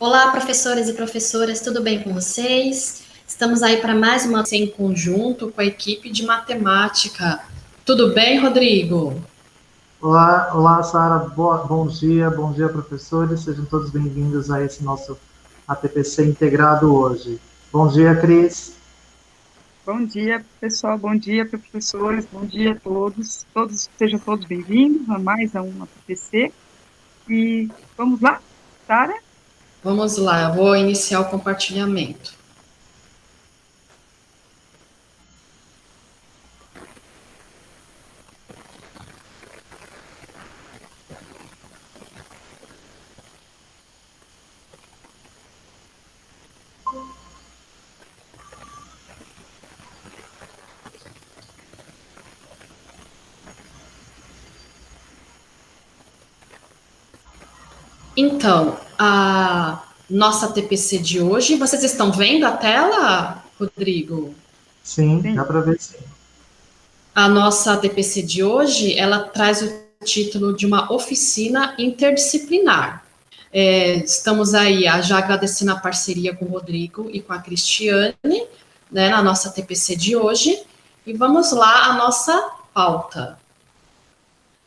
Olá, professores e professoras, tudo bem com vocês? Estamos aí para mais uma aula em conjunto com a equipe de matemática. Tudo bem, Rodrigo? Olá, Sara. Bom dia, professores. Sejam todos bem-vindos a esse nosso ATPC integrado hoje. Bom dia, Cris. Bom dia, pessoal. Bom dia, professores. Bom dia a todos. Sejam todos bem-vindos a mais um APPC. E vamos lá, Sara? Vamos lá, eu vou iniciar o compartilhamento. Então, a nossa TPC de hoje, vocês estão vendo a tela, Rodrigo? Sim, Sim. dá para ver sim. A nossa TPC de hoje, ela traz o título de uma oficina interdisciplinar. Estamos aí já agradecendo a parceria com o Rodrigo e com a Cristiane, né, na nossa TPC de hoje. E vamos lá à nossa pauta.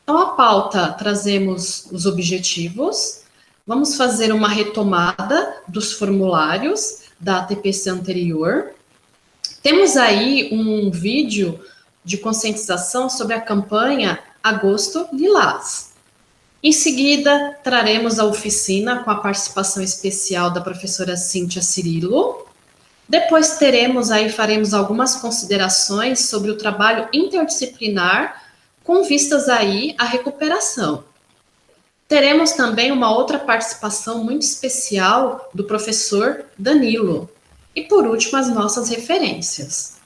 Então, a pauta, trazemos os objetivos, vamos fazer uma retomada dos formulários da TPC anterior. Temos aí um vídeo de conscientização sobre a campanha Agosto Lilás. Em seguida, traremos a oficina com a participação especial da professora Cíntia Cirilo. Depois faremos algumas considerações sobre o trabalho interdisciplinar com vistas aí à recuperação. Teremos também uma outra participação muito especial do professor Danilo. E por último, as nossas referências.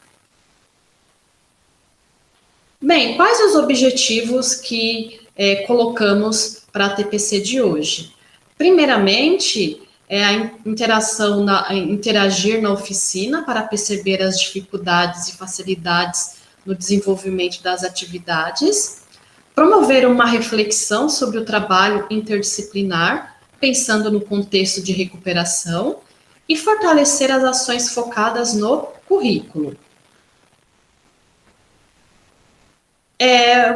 Bem, quais os objetivos que colocamos para a TPC de hoje? Primeiramente, a interação, interagir na oficina para perceber as dificuldades e facilidades no desenvolvimento das atividades, promover uma reflexão sobre o trabalho interdisciplinar, pensando no contexto de recuperação, e fortalecer as ações focadas no currículo.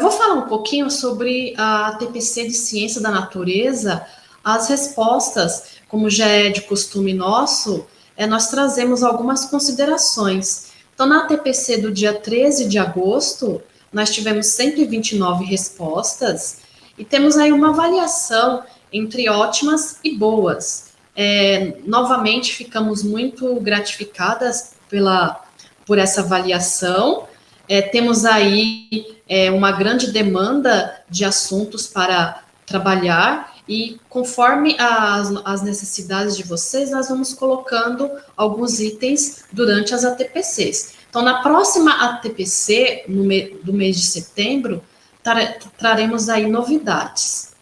Vou falar um pouquinho sobre a TPC de Ciência da Natureza. As respostas, como já é de costume nosso, nós trazemos algumas considerações. Então, na TPC do dia 13 de agosto, nós tivemos 129 respostas e temos aí uma avaliação entre ótimas e boas. Novamente, ficamos muito gratificadas por essa avaliação. Temos aí uma grande demanda de assuntos para trabalhar e conforme as necessidades de vocês, nós vamos colocando alguns itens durante as ATPCs. Então, na próxima ATPC, do mês de setembro, traremos aí novidades.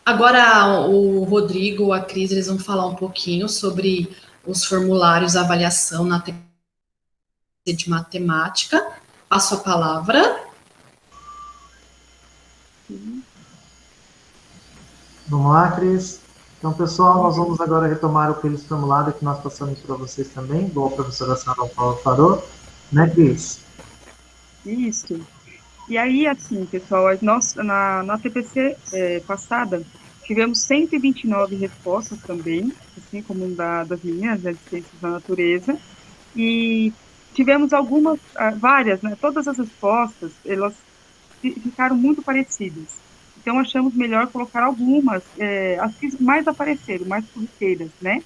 Agora, o Rodrigo, a Cris, eles vão falar um pouquinho sobre os formulários, a avaliação na TPC de matemática. Passo a palavra. Vamos lá, Cris. Então, pessoal, nós vamos agora retomar aqueles formulários que nós passamos para vocês também, igual a professora Sara falou, né, Cris? Isso. E aí, assim, pessoal, nós, na TPC passada, tivemos 129 respostas também, assim como das meninas, né, de Ciências da Natureza, e tivemos várias, né, todas as respostas, elas ficaram muito parecidas. Então, achamos melhor colocar algumas, as que mais apareceram, mais corriqueiras, né?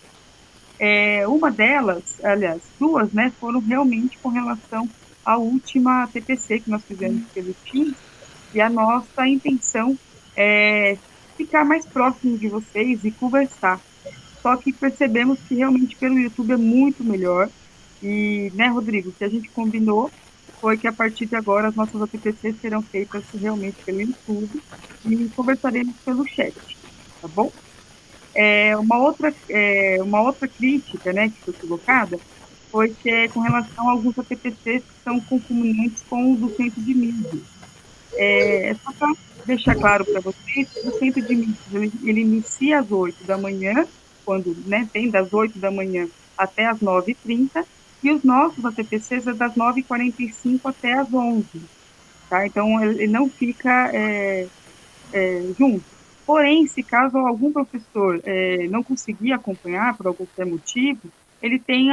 Uma delas, aliás, duas, né, foram realmente com relação à última TPC que nós fizemos pelo Teams, e a nossa intenção é ficar mais próximo de vocês e conversar. Só que percebemos que realmente pelo YouTube é muito melhor. E, né, Rodrigo, o que a gente combinou foi que a partir de agora as nossas APPCs serão feitas realmente pelo YouTube e conversaremos pelo chat, tá bom? Uma outra crítica, né, que foi colocada foi que com relação a alguns APPCs que são concomitantes com o do centro de mídia. É só para deixar claro para vocês que o centro de mídias, ele inicia às 8 da manhã, quando, né, tem das 8 da manhã até às 9h30, e os nossos ATPCs é das 9h45 até às 11, tá? Então, ele não fica junto. Porém, se caso algum professor não conseguir acompanhar por qualquer motivo, ele tem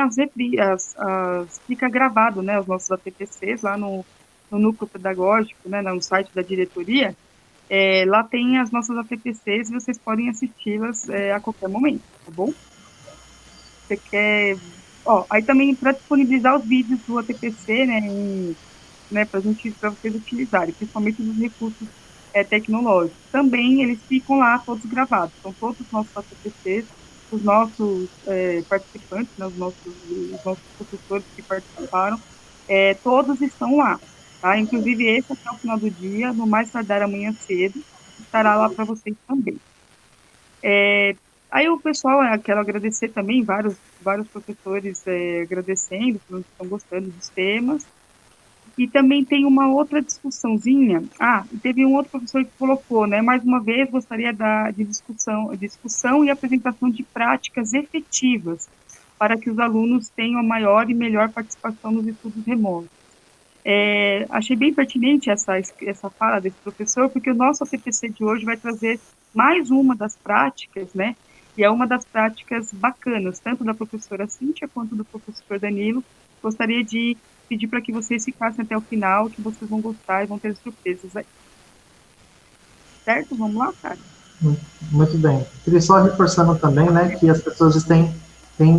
fica gravado, né, os nossos ATPCs lá no núcleo pedagógico, né, no site da diretoria, lá tem as nossas ATPCs e vocês podem assisti-las a qualquer momento, tá bom? Você quer... Ó, aí também para disponibilizar os vídeos do ATPC, né, para vocês utilizarem, principalmente dos recursos tecnológicos. Também eles ficam lá todos gravados, são todos os nossos ATPCs, os nossos participantes, né, os nossos professores que participaram, todos estão lá, tá? Inclusive esse até o final do dia, no mais tardar amanhã cedo, estará lá para vocês também. Aí o pessoal, quero agradecer também, vários professores agradecendo, falando que estão gostando dos temas. E também tem uma outra discussãozinha. E teve um outro professor que colocou, né? Mais uma vez, gostaria de discussão e apresentação de práticas efetivas para que os alunos tenham a maior e melhor participação nos estudos remotos. Achei bem pertinente essa fala desse professor, porque o nosso ATPC de hoje vai trazer mais uma das práticas, né? E é uma das práticas bacanas, tanto da professora Cíntia quanto do professor Danilo. Gostaria de pedir para que vocês ficassem até o final, que vocês vão gostar e vão ter surpresas aí. Certo? Vamos lá, cara? Muito bem. Queria só reforçando também, né, que as pessoas têm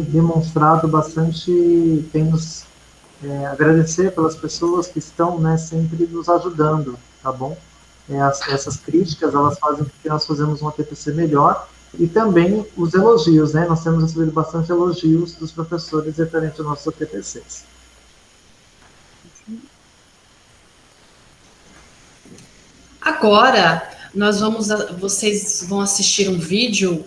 demonstrado bastante, têm nos agradecer pelas pessoas que estão, né, sempre nos ajudando, tá bom? Essas críticas, elas fazem com que nós fazemos um ATPC melhor, e também os elogios, né? Nós temos recebido bastante elogios dos professores referente aos nossos ATPCs. Agora, vocês vão assistir um vídeo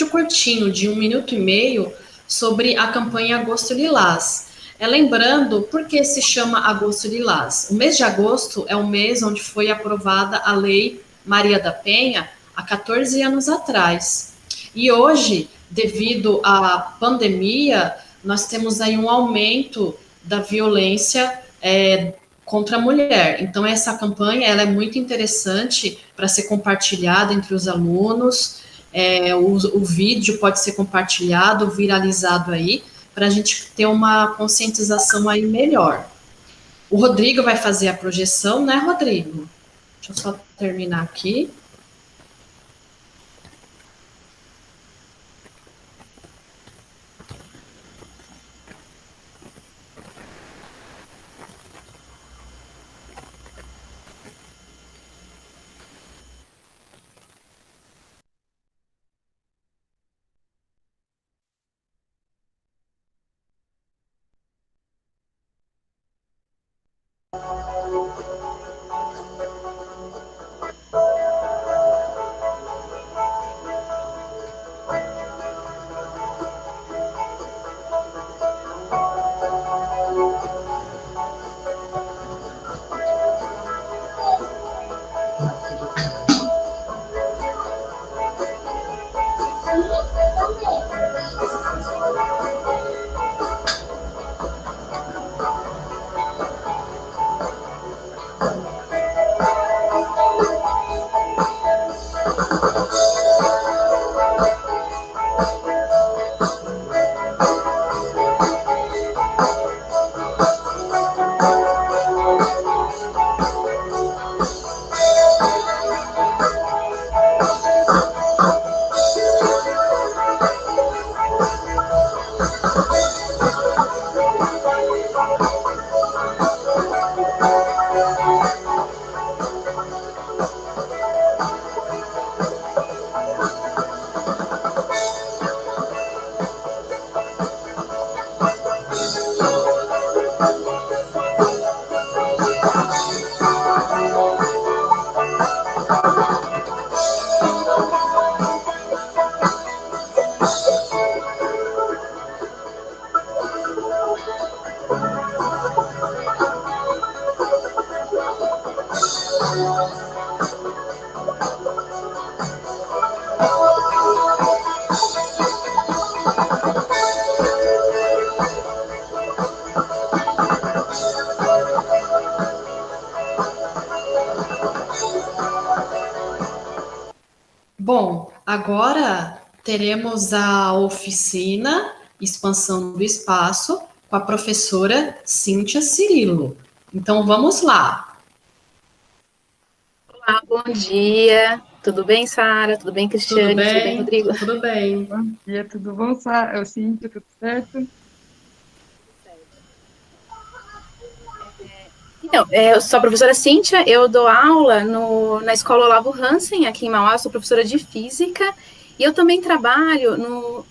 curtinho de 1 minuto e meio sobre a campanha Agosto Lilás. Lembrando, por que se chama Agosto Lilás? O mês de agosto é o mês onde foi aprovada a Lei Maria da Penha há 14 anos atrás. E hoje, devido à pandemia, nós temos aí um aumento da violência contra a mulher. Então, essa campanha ela é muito interessante para ser compartilhada entre os alunos. O vídeo pode ser compartilhado, viralizado aí, para a gente ter uma conscientização aí melhor. O Rodrigo vai fazer a projeção, né, Rodrigo? Deixa eu só terminar aqui. Bom, agora teremos a oficina Expansão do Espaço com a professora Cíntia Cirilo. Então, vamos lá. Olá, bom dia. Tudo bem, Sara? Tudo bem, Cristiane? Tudo Tudo bem, bem? Rodrigo? Tudo bem. Bom dia, tudo bom, Sara? Eu sinto tudo certo? Então, eu sou a professora Cíntia, eu dou aula na Escola Olavo Hansen, aqui em Mauá, sou professora de Física, e eu também trabalho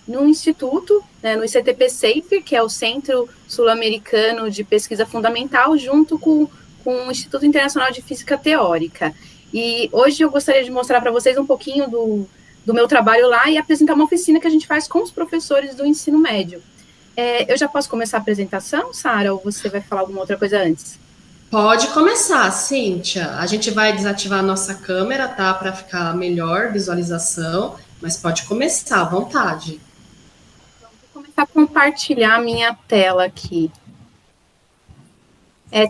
no instituto, né, no ICTP-CEIFER, que é o Centro Sul-Americano de Pesquisa Fundamental, junto com o Instituto Internacional de Física Teórica. E hoje eu gostaria de mostrar para vocês um pouquinho do meu trabalho lá e apresentar uma oficina que a gente faz com os professores do ensino médio. Eu já posso começar a apresentação, Sara, ou você vai falar alguma outra coisa antes? Pode começar, Cíntia. A gente vai desativar a nossa câmera, tá? Para ficar melhor visualização, mas pode começar à vontade. Então, vou começar a compartilhar a minha tela aqui.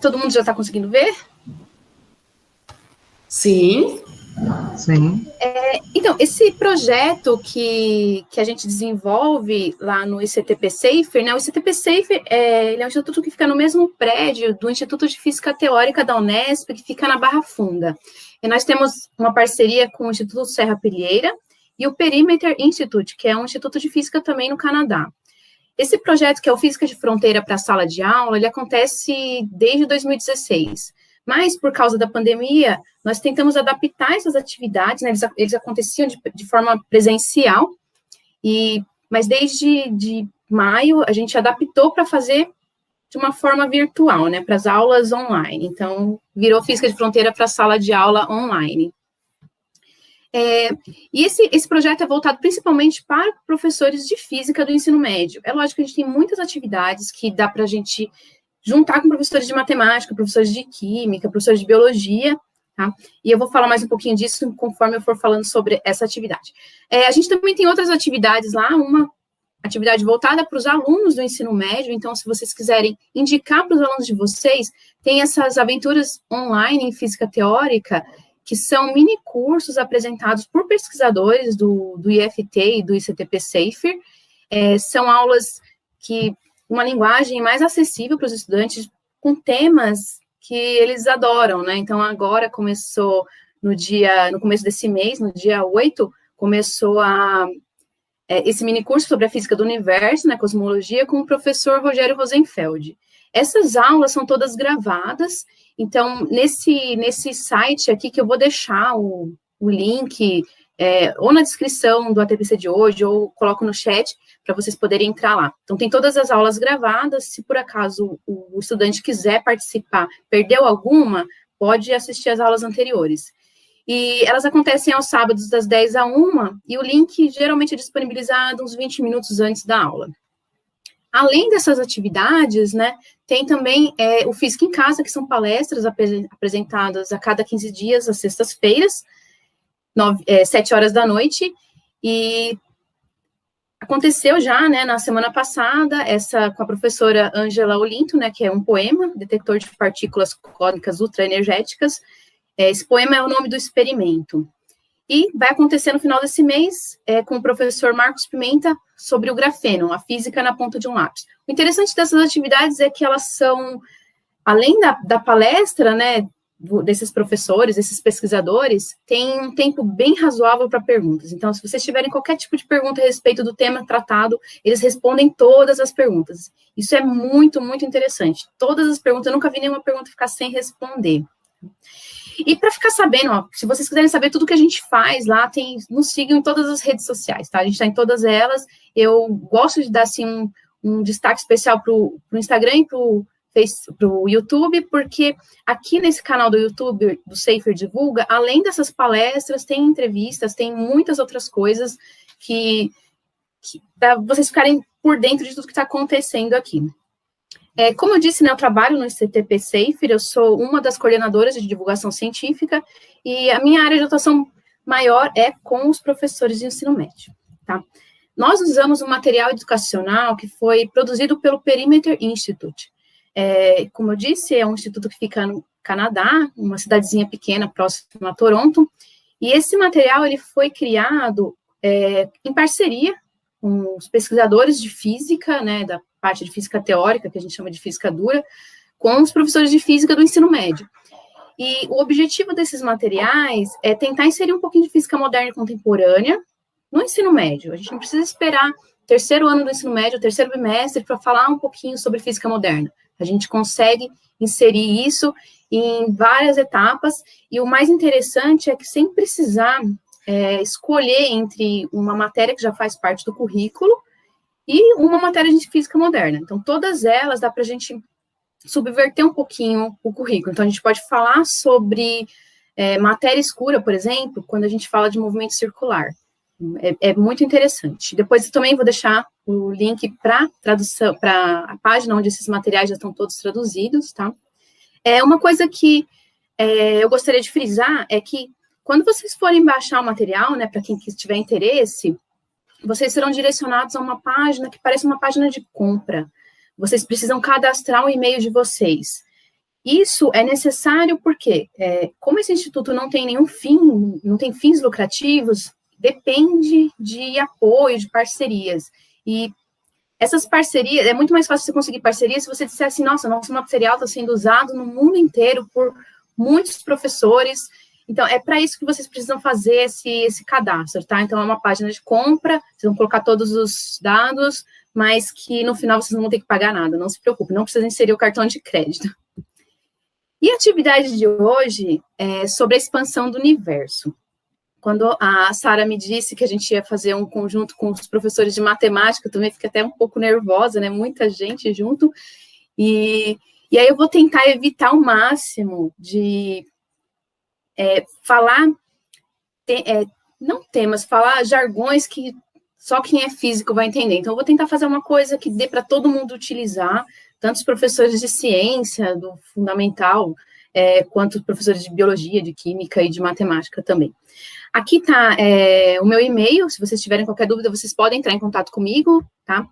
Todo mundo já está conseguindo ver? Sim. Sim. Então, esse projeto que a gente desenvolve lá no ICTP-CEIFER, né? O ICTP-CEIFER ele é um instituto que fica no mesmo prédio do Instituto de Física Teórica da Unesp, que fica na Barra Funda. E nós temos uma parceria com o Instituto Serra Pilheira e o Perimeter Institute, que é um instituto de física também no Canadá. Esse projeto, que é o Física de Fronteira para a Sala de Aula, ele acontece desde 2016. Mas, por causa da pandemia, nós tentamos adaptar essas atividades, né? Eles aconteciam de forma presencial, mas desde maio a gente adaptou para fazer de uma forma virtual, né? Para as aulas online. Então, virou Física de Fronteira para a Sala de Aula online. E esse projeto é voltado principalmente para professores de física do ensino médio. É lógico que a gente tem muitas atividades que dá para a gente juntar com professores de matemática, professores de química, professores de biologia, tá? E eu vou falar mais um pouquinho disso conforme eu for falando sobre essa atividade. A gente também tem outras atividades lá, uma atividade voltada para os alunos do ensino médio, então, se vocês quiserem indicar para os alunos de vocês, tem essas aventuras online em física teórica, que são mini cursos apresentados por pesquisadores do IFT e do ICTP-CEIFER, são aulas que uma linguagem mais acessível para os estudantes, com temas que eles adoram, né? Então, agora começou no começo desse mês, no dia 8, começou esse mini curso sobre a física do universo, né, cosmologia, com o professor Rogério Rosenfeld. Essas aulas são todas gravadas, então, nesse site aqui, que eu vou deixar o link, ou na descrição do ATPC de hoje, ou coloco no chat, para vocês poderem entrar lá. Então, tem todas as aulas gravadas, se por acaso o estudante quiser participar, perdeu alguma, pode assistir às aulas anteriores. E elas acontecem aos sábados, das 10 a 1, e o link geralmente é disponibilizado uns 20 minutos antes da aula. Além dessas atividades, né, tem também o Física em Casa, que são palestras apresentadas a cada 15 dias, às sextas-feiras, 7 horas da noite, e aconteceu já, né, na semana passada, com a professora Ângela Olinto, né, que é um poema, Detector de Partículas Cósmicas Ultraenergéticas. Esse poema é o nome do experimento. E vai acontecer no final desse mês com o professor Marcos Pimenta sobre o grafeno, a física na ponta de um lápis. O interessante dessas atividades é que elas são, além da palestra, né, desses professores, desses pesquisadores, tem um tempo bem razoável para perguntas. Então, se vocês tiverem qualquer tipo de pergunta a respeito do tema tratado, eles respondem todas as perguntas. Isso é muito, muito interessante. Todas as perguntas, eu nunca vi nenhuma pergunta ficar sem responder. E para ficar sabendo, ó, se vocês quiserem saber tudo que a gente faz lá, nos sigam em todas as redes sociais, tá? A gente está em todas elas. Eu gosto de dar, assim, um destaque especial para o Instagram e para o YouTube, porque aqui nesse canal do YouTube, do CEIFER Divulga, além dessas palestras, tem entrevistas, tem muitas outras coisas que para vocês ficarem por dentro de tudo que está acontecendo aqui. Como eu disse, né, eu trabalho no ICTP-CEIFER, eu sou uma das coordenadoras de divulgação científica, e a minha área de atuação maior é com os professores de ensino médio, tá? Nós usamos um material educacional que foi produzido pelo Perimeter Institute. Como eu disse, é um instituto que fica no Canadá, uma cidadezinha pequena próxima a Toronto, E esse material, ele foi criado em parceria com os pesquisadores de física, né, da parte de física teórica, que a gente chama de física dura, com os professores de física do ensino médio. E o objetivo desses materiais é tentar inserir um pouquinho de física moderna e contemporânea no ensino médio. A gente não precisa esperar o terceiro ano do ensino médio, o terceiro bimestre, para falar um pouquinho sobre física moderna. A gente consegue inserir isso em várias etapas, e o mais interessante é que sem precisar escolher entre uma matéria que já faz parte do currículo e uma matéria de física moderna. Então, todas elas dá para a gente subverter um pouquinho o currículo. Então, a gente pode falar sobre matéria escura, por exemplo, quando a gente fala de movimento circular. É muito interessante. Depois eu também vou deixar o link para tradução, para a página onde esses materiais já estão todos traduzidos, tá? Uma coisa que eu gostaria de frisar é que quando vocês forem baixar o material, né, para quem tiver interesse, vocês serão direcionados a uma página que parece uma página de compra. Vocês precisam cadastrar o e-mail de vocês. Isso é necessário porque, como esse instituto não tem nenhum fim, não tem fins lucrativos, depende de apoio, de parcerias. E essas parcerias, é muito mais fácil você conseguir parcerias se você disser assim, nosso material está sendo usado no mundo inteiro por muitos professores. Então, é para isso que vocês precisam fazer esse cadastro, tá? Então, é uma página de compra, vocês vão colocar todos os dados, mas que no final vocês não vão ter que pagar nada, não se preocupe, não precisa inserir o cartão de crédito. E a atividade de hoje é sobre a expansão do universo. Quando a Sara me disse que a gente ia fazer um conjunto com os professores de matemática, eu também fiquei até um pouco nervosa, né? Muita gente junto. E aí eu vou tentar evitar ao máximo de falar, não temas, falar jargões que só quem é físico vai entender. Então, eu vou tentar fazer uma coisa que dê para todo mundo utilizar, tanto os professores de ciência, do fundamental, quanto os professores de biologia, de química e de matemática também. Aqui está o meu e-mail, se vocês tiverem qualquer dúvida, vocês podem entrar em contato comigo, tá?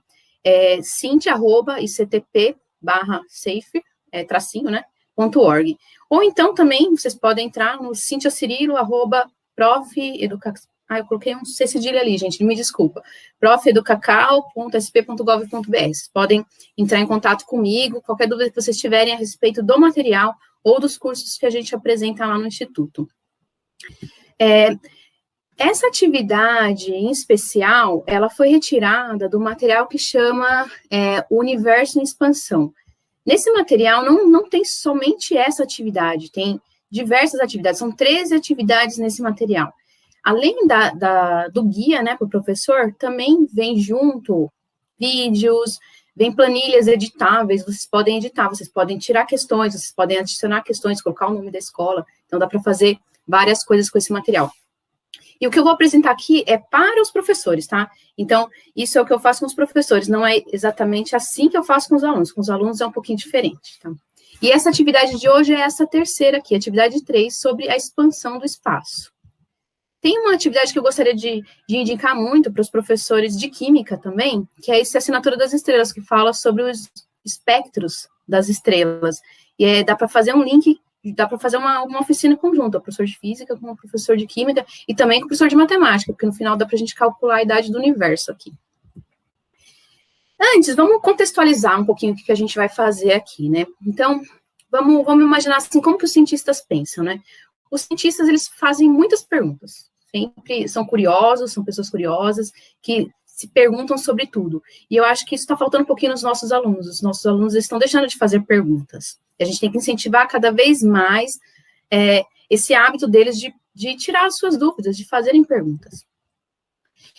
cintia@ictp/safe, tracinho, né, .org. Ou então também, vocês podem entrar no cintiacirilo@profeduca... eu coloquei um C cedilha ali, gente, me desculpa. profeducacau.sp.gov.br. Vocês podem entrar em contato comigo, qualquer dúvida que vocês tiverem a respeito do material ou dos cursos que a gente apresenta lá no Instituto. Essa atividade, em especial, ela foi retirada do material que chama Universo em Expansão. Nesse material não tem somente essa atividade, tem diversas atividades, são 13 atividades nesse material. Além do guia, né, para o professor, também vem junto vídeos, vem planilhas editáveis, vocês podem editar, vocês podem tirar questões, vocês podem adicionar questões, colocar o nome da escola, então dá para fazer várias coisas com esse material. E o que eu vou apresentar aqui é para os professores, tá? Então, isso é o que eu faço com os professores, não é exatamente assim que eu faço com os alunos é um pouquinho diferente, tá? E essa atividade de hoje é essa terceira aqui, atividade 3, sobre a expansão do espaço. Tem uma atividade que eu gostaria de indicar muito para os professores de química também, que é essa Assinatura das Estrelas, que fala sobre os espectros das estrelas. E dá para fazer um link, dá para fazer uma oficina conjunta, o professor de física com o professor de química e também com o professor de matemática, porque no final dá para a gente calcular a idade do universo aqui. Antes, vamos contextualizar um pouquinho o que a gente vai fazer aqui, né? Então, vamos imaginar assim, como que os cientistas pensam, né? Os cientistas, eles fazem muitas perguntas, sempre são curiosos, são pessoas curiosas, que se perguntam sobre tudo. E eu acho que isso está faltando um pouquinho nos nossos alunos. Os nossos alunos estão deixando de fazer perguntas. E a gente tem que incentivar cada vez mais esse hábito deles de tirar as suas dúvidas, de fazerem perguntas.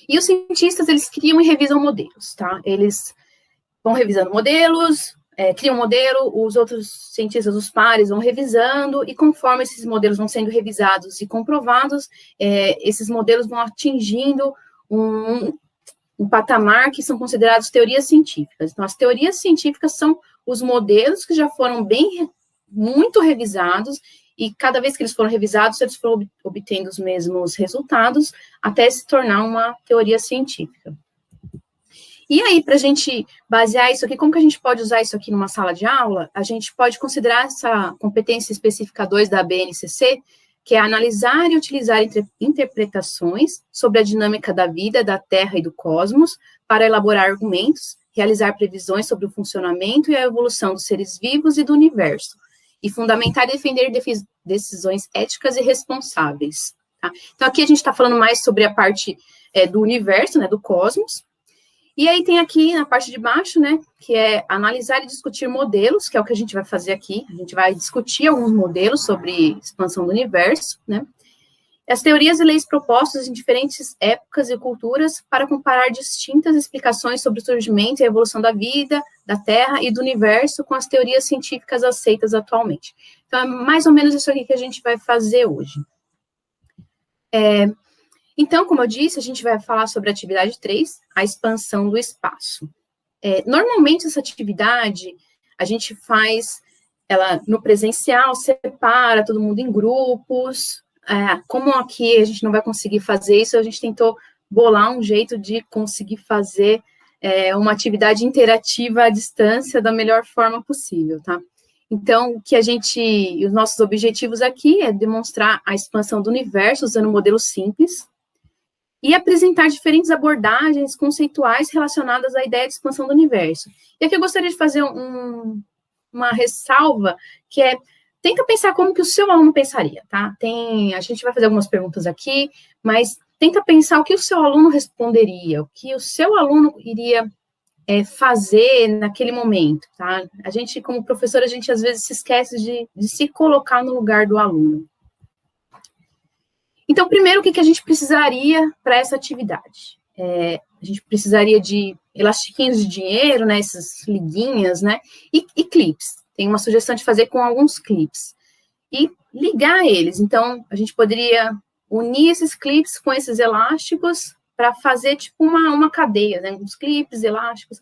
E os cientistas, eles criam e revisam modelos, tá? Eles vão revisando modelos, criam um modelo, os outros cientistas, os pares, vão revisando, e conforme esses modelos vão sendo revisados e comprovados, esses modelos vão atingindo um patamar que são considerados teorias científicas. Então, as teorias científicas são os modelos que já foram muito revisados, e cada vez que eles foram revisados, eles foram obtendo os mesmos resultados, até se tornar uma teoria científica. E aí, para a gente basear isso aqui, como que a gente pode usar isso aqui numa sala de aula? A gente pode considerar essa competência específica 2 da BNCC, que é analisar e utilizar interpretações sobre a dinâmica da vida, da Terra e do cosmos, para elaborar argumentos, realizar previsões sobre o funcionamento e a evolução dos seres vivos e do universo, e fundamentar e defender decisões éticas e responsáveis. Tá? Então, aqui a gente está falando mais sobre a parte do universo, né, do cosmos. E aí tem aqui na parte de baixo, né, que é analisar e discutir modelos, que é o que a gente vai fazer aqui. A gente vai discutir alguns modelos sobre expansão do universo, né. As teorias e leis propostas em diferentes épocas e culturas para comparar distintas explicações sobre o surgimento e a evolução da vida, da Terra e do universo com as teorias científicas aceitas atualmente. Então, é mais ou menos isso aqui que a gente vai fazer hoje. Então, como eu disse, a gente vai falar sobre a atividade 3, a expansão do espaço. Normalmente, essa atividade, a gente faz ela no presencial, separa todo mundo em grupos. Como aqui a gente não vai conseguir fazer isso, a gente tentou bolar um jeito de conseguir fazer uma atividade interativa à distância da melhor forma possível, tá? Então, os nossos objetivos aqui é demonstrar a expansão do universo usando modelos simples e apresentar diferentes abordagens conceituais relacionadas à ideia de expansão do universo. E aqui eu gostaria de fazer uma ressalva, que tenta pensar como que o seu aluno pensaria, tá? A gente vai fazer algumas perguntas aqui, mas tenta pensar o que o seu aluno responderia, o que o seu aluno iria fazer naquele momento, tá? A gente, como professor, a gente às vezes se esquece de se colocar no lugar do aluno. Então, primeiro, o que a gente precisaria para essa atividade? A gente precisaria de elastiquinhos de dinheiro, né, essas liguinhas, né, e clips. Tem uma sugestão de fazer com alguns clips. E ligar eles. Então, a gente poderia unir esses clips com esses elásticos para fazer, tipo, uma cadeia, né, uns clips, elásticos.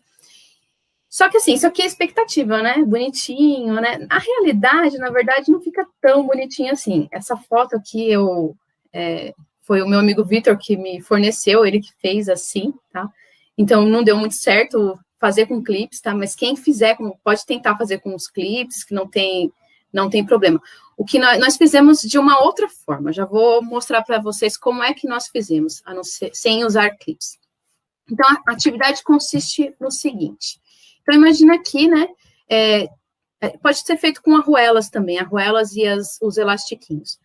Só que, assim, isso aqui é expectativa, né, bonitinho, né. A realidade, na verdade, não fica tão bonitinho assim. Essa foto aqui, foi o meu amigo Vitor que me forneceu, ele que fez assim, tá? Então, não deu muito certo fazer com clips, tá? Mas quem fizer, pode tentar fazer com os clips, que não tem problema. O que nós fizemos de uma outra forma, já vou mostrar para vocês como é que nós fizemos, sem usar clips. Então, a atividade consiste no seguinte. Então, imagina aqui, né, pode ser feito com arruelas também, arruelas e os elastiquinhos.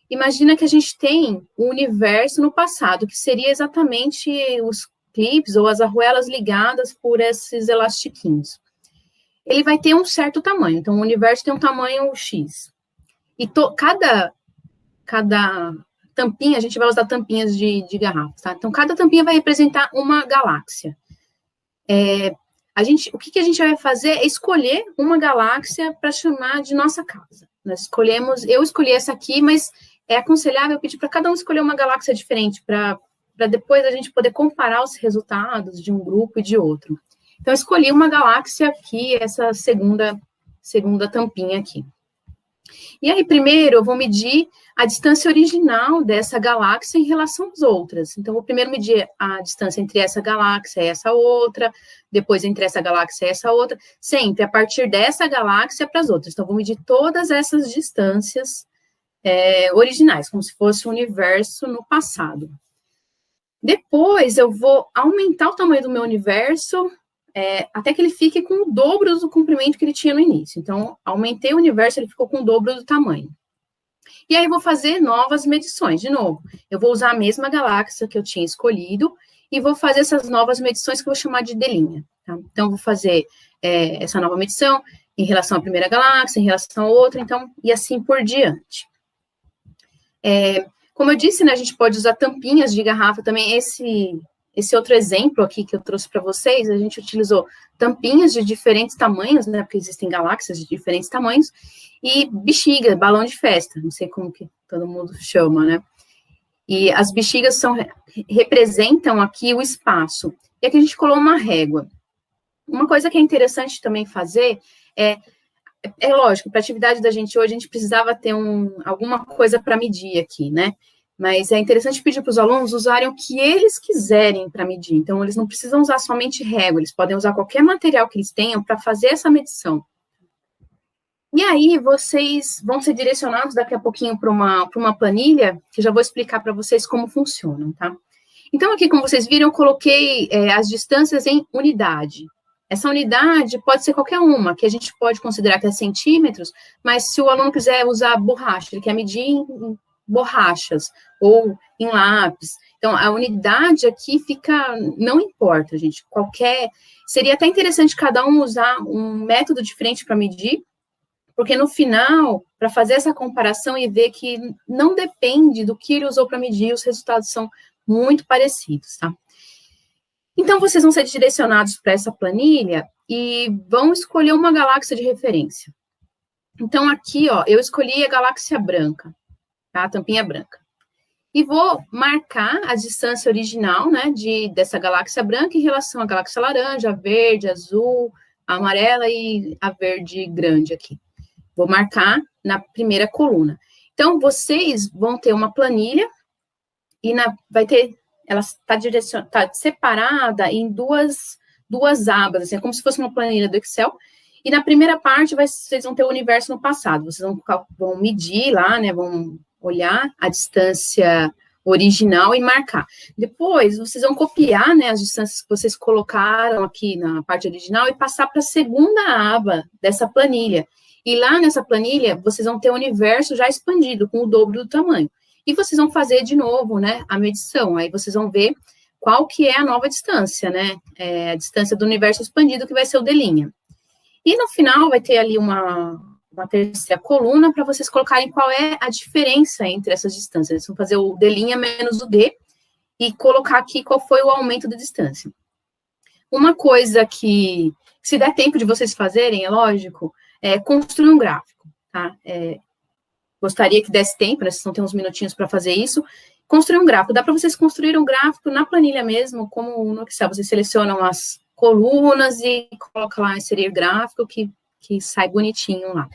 Imagina que a gente tem o universo no passado, que seria exatamente os clips ou as arruelas ligadas por esses elastiquinhos. Ele vai ter um certo tamanho, então o universo tem um tamanho X. E cada tampinha, a gente vai usar tampinhas de garrafas, tá? Então, cada tampinha vai representar uma galáxia. O que a gente vai fazer é escolher uma galáxia para chamar de nossa casa. Eu escolhi essa aqui, mas é aconselhável pedir para cada um escolher uma galáxia diferente, para depois a gente poder comparar os resultados de um grupo e de outro. Então, eu escolhi uma galáxia aqui, essa segunda tampinha aqui. E aí, primeiro, eu vou medir a distância original dessa galáxia em relação às outras. Então, eu vou primeiro medir a distância entre essa galáxia e essa outra, depois entre essa galáxia e essa outra, sempre a partir dessa galáxia para as outras. Então, eu vou medir todas essas distâncias originais, como se fosse o universo no passado. Depois, eu vou aumentar o tamanho do meu universo até que ele fique com o dobro do comprimento que ele tinha no início. Então, aumentei o universo, ele ficou com o dobro do tamanho. E aí, eu vou fazer novas medições, de novo. Eu vou usar a mesma galáxia que eu tinha escolhido e vou fazer essas novas medições que eu vou chamar de D'. Tá? Então, eu vou fazer essa nova medição em relação à primeira galáxia, em relação à outra, então, e assim por diante. Como eu disse, né, a gente pode usar tampinhas de garrafa também. Esse outro exemplo aqui que eu trouxe para vocês, a gente utilizou tampinhas de diferentes tamanhos, né, porque existem galáxias de diferentes tamanhos, e bexiga, balão de festa, não sei como que todo mundo chama, né? E as bexigas representam aqui o espaço. E aqui a gente colou uma régua. Uma coisa que é interessante também fazer é lógico, para a atividade da gente hoje, a gente precisava ter alguma coisa para medir aqui, né? Mas é interessante pedir para os alunos usarem o que eles quiserem para medir. Então, eles não precisam usar somente régua, eles podem usar qualquer material que eles tenham para fazer essa medição. E aí, vocês vão ser direcionados daqui a pouquinho para uma planilha, que já vou explicar para vocês como funcionam, tá? Então, aqui, como vocês viram, eu coloquei as distâncias em unidade. Essa unidade pode ser qualquer uma, que a gente pode considerar que é centímetros, mas se o aluno quiser usar borracha, ele quer medir em borrachas ou em lápis. Então, a unidade aqui não importa, gente, seria até interessante cada um usar um método diferente para medir, porque no final, para fazer essa comparação e ver que não depende do que ele usou para medir, os resultados são muito parecidos, tá? Então, vocês vão ser direcionados para essa planilha e vão escolher uma galáxia de referência. Então, aqui, ó, eu escolhi a galáxia branca, tá? A tampinha branca. E vou marcar a distância original, né, dessa galáxia branca em relação à galáxia laranja, verde, azul, a amarela e a verde grande aqui. Vou marcar na primeira coluna. Então, vocês vão ter uma planilha e ela está separada em duas abas, assim, é como se fosse uma planilha do Excel. E na primeira parte, vocês vão ter o universo no passado. Vocês vão medir lá, né, vão olhar a distância original e marcar. Depois, vocês vão copiar, né, as distâncias que vocês colocaram aqui na parte original e passar para a segunda aba dessa planilha. E lá nessa planilha, vocês vão ter o universo já expandido, com o dobro do tamanho. E vocês vão fazer de novo, né, a medição. Aí vocês vão ver qual que é a nova distância, né? A distância do universo expandido, que vai ser o D'. E no final vai ter ali uma terceira coluna para vocês colocarem qual é a diferença entre essas distâncias. Eles vão fazer o D' menos o D e colocar aqui qual foi o aumento da distância. Uma coisa que, se der tempo de vocês fazerem, é lógico, é construir um gráfico, tá? Gostaria que desse tempo, né? Vocês vão ter uns minutinhos para fazer isso. Construir um gráfico. Dá para vocês construírem um gráfico na planilha mesmo, como no Excel. Vocês selecionam as colunas e colocam lá inserir gráfico, que sai bonitinho lá.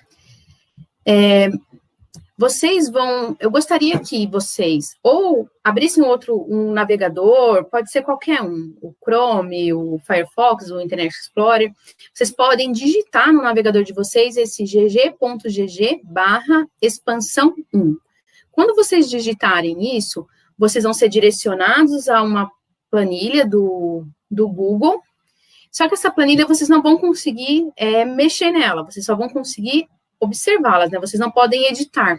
Eu gostaria que vocês ou abrissem um navegador, pode ser qualquer um, o Chrome, o Firefox, o Internet Explorer. Vocês podem digitar no navegador de vocês esse gg.gg/expansão1. Quando vocês digitarem isso, vocês vão ser direcionados a uma planilha do Google, só que essa planilha vocês não vão conseguir mexer nela, vocês só vão conseguir observá-las, né? Vocês não podem editar.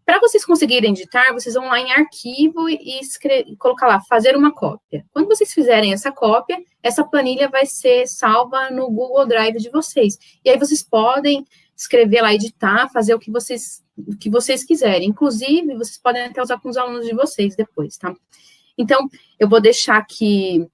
Para vocês conseguirem editar, vocês vão lá em arquivo e colocar lá, fazer uma cópia. Quando vocês fizerem essa cópia, essa planilha vai ser salva no Google Drive de vocês. E aí vocês podem escrever lá, editar, fazer o que vocês quiserem. Inclusive, vocês podem até usar com os alunos de vocês depois, tá? Então, eu vou deixar aqui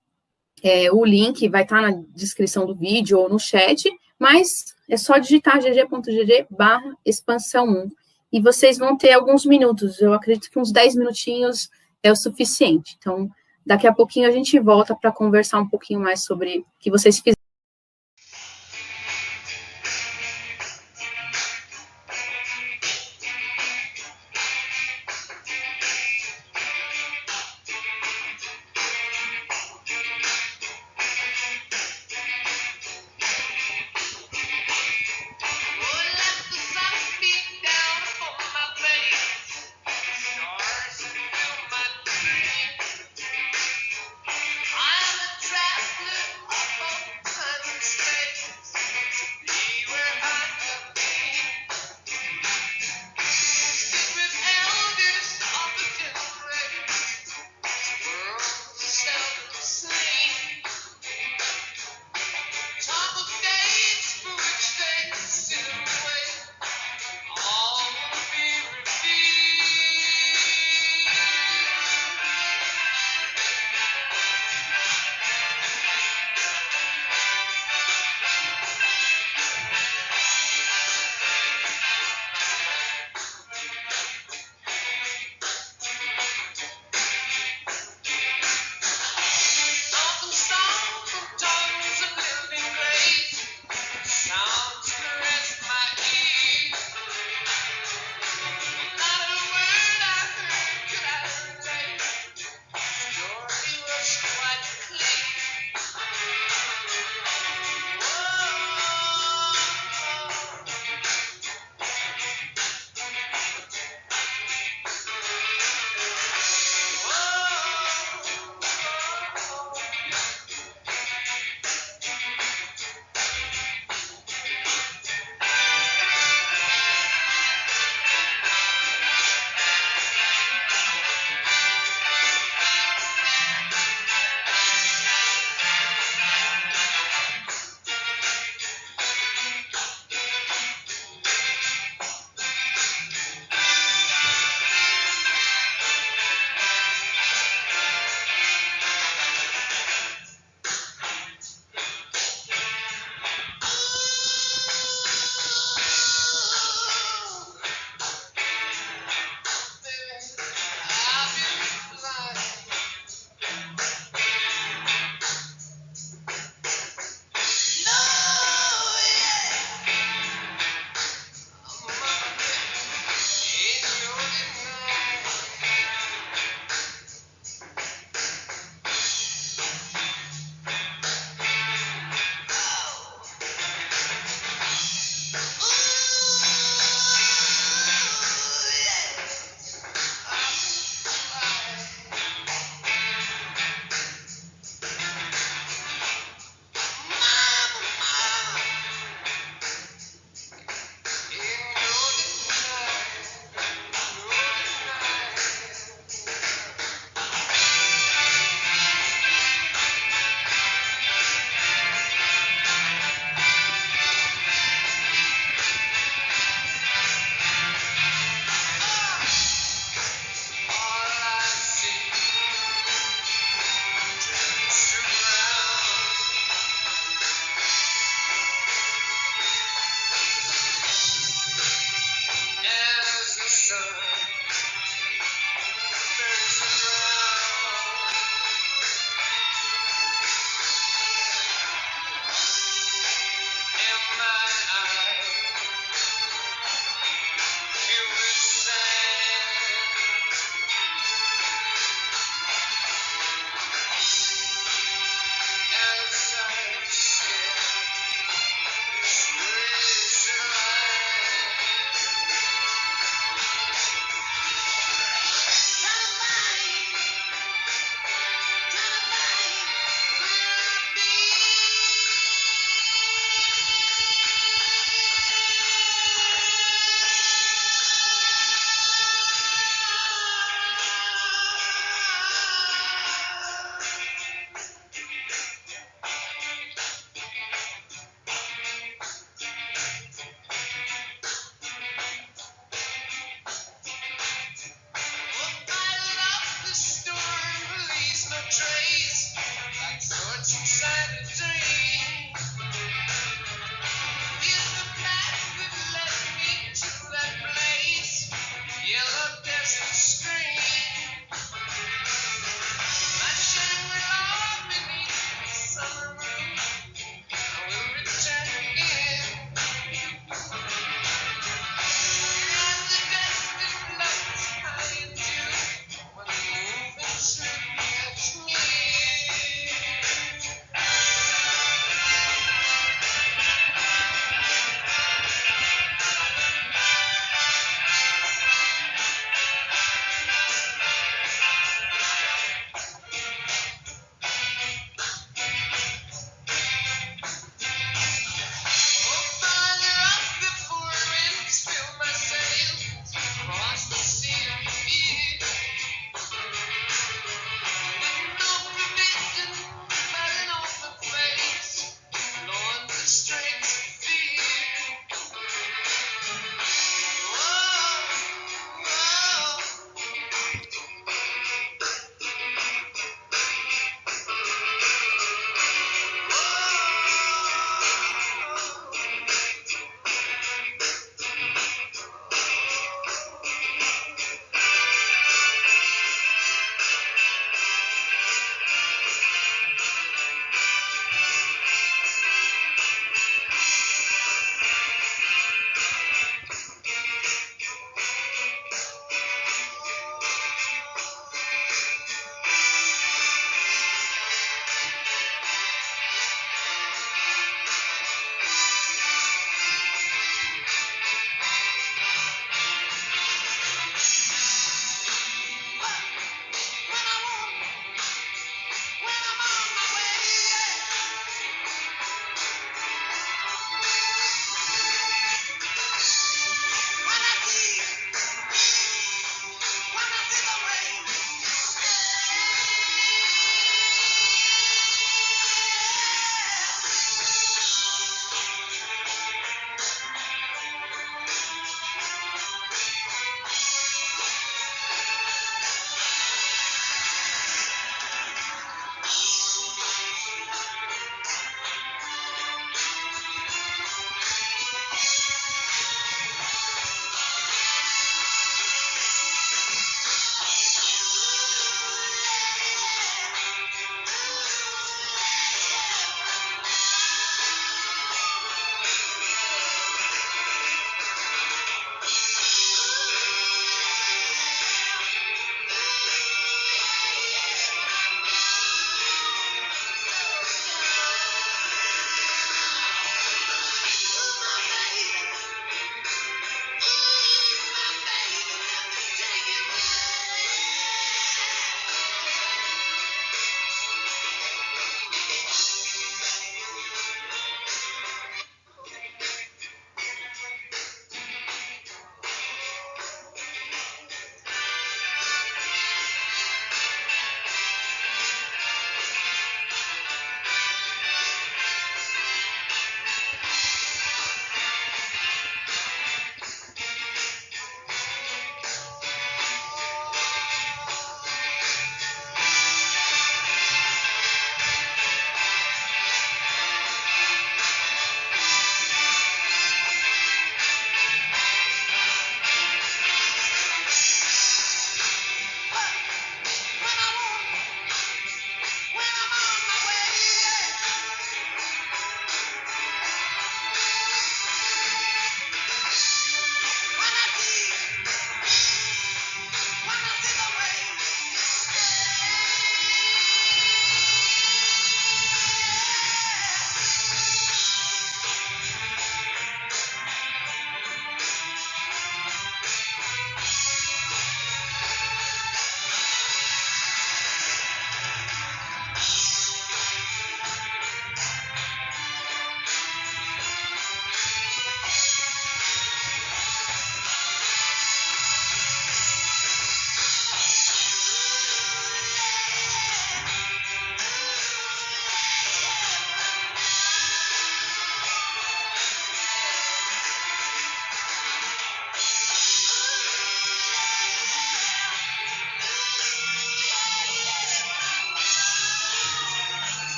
o link, vai estar na descrição do vídeo ou no chat, mas é só digitar gg.gg/expansão1. E vocês vão ter alguns minutos, eu acredito que uns 10 minutinhos é o suficiente. Então, daqui a pouquinho a gente volta para conversar um pouquinho mais sobre o que vocês fizeram.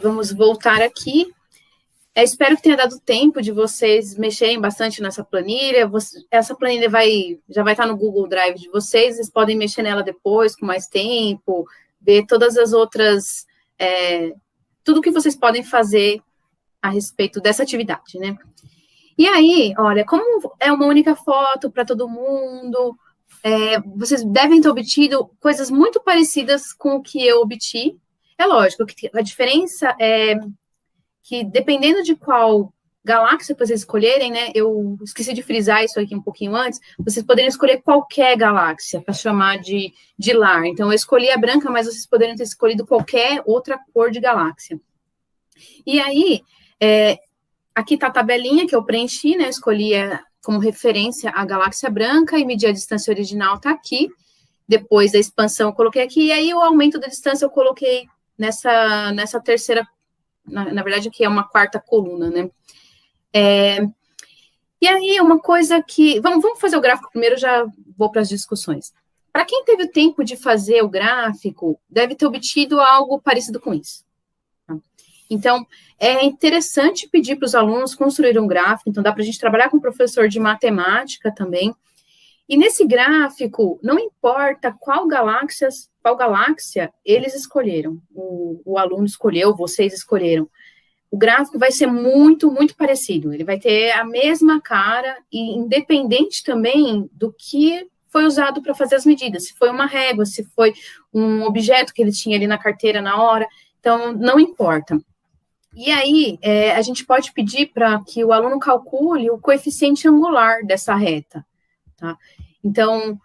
Vamos voltar aqui. Espero que tenha dado tempo de vocês mexerem bastante nessa planilha. Essa planilha já vai estar no Google Drive de vocês podem mexer nela depois, com mais tempo, ver todas as outras, tudo que vocês podem fazer a respeito dessa atividade, né? E aí, olha, como é uma única foto para todo mundo, vocês devem ter obtido coisas muito parecidas com o que eu obti. É lógico que a diferença é que, dependendo de qual galáxia vocês escolherem, né, eu esqueci de frisar isso aqui um pouquinho antes, vocês poderiam escolher qualquer galáxia para chamar de lar. Então, eu escolhi a branca, mas vocês poderiam ter escolhido qualquer outra cor de galáxia. E aí, aqui está a tabelinha que eu preenchi, né, eu escolhi como referência a galáxia branca e medi a distância original, está aqui. Depois da expansão, eu coloquei aqui, e aí o aumento da distância eu coloquei nessa terceira, na verdade, aqui é uma quarta coluna, né? E aí, uma coisa que... Vamos fazer o gráfico primeiro, já vou para as discussões. Para quem teve o tempo de fazer o gráfico, deve ter obtido algo parecido com isso. Tá? Então, é interessante pedir para os alunos construir um gráfico, então dá para a gente trabalhar com o professor de matemática também. E nesse gráfico, não importa qual galáxia eles escolheram, o aluno escolheu, vocês escolheram. O gráfico vai ser muito, muito parecido. Ele vai ter a mesma cara, e independente também do que foi usado para fazer as medidas. Se foi uma régua, se foi um objeto que ele tinha ali na carteira na hora. Então, não importa. E aí, a gente pode pedir para que o aluno calcule o coeficiente angular dessa reta. Tá? Então,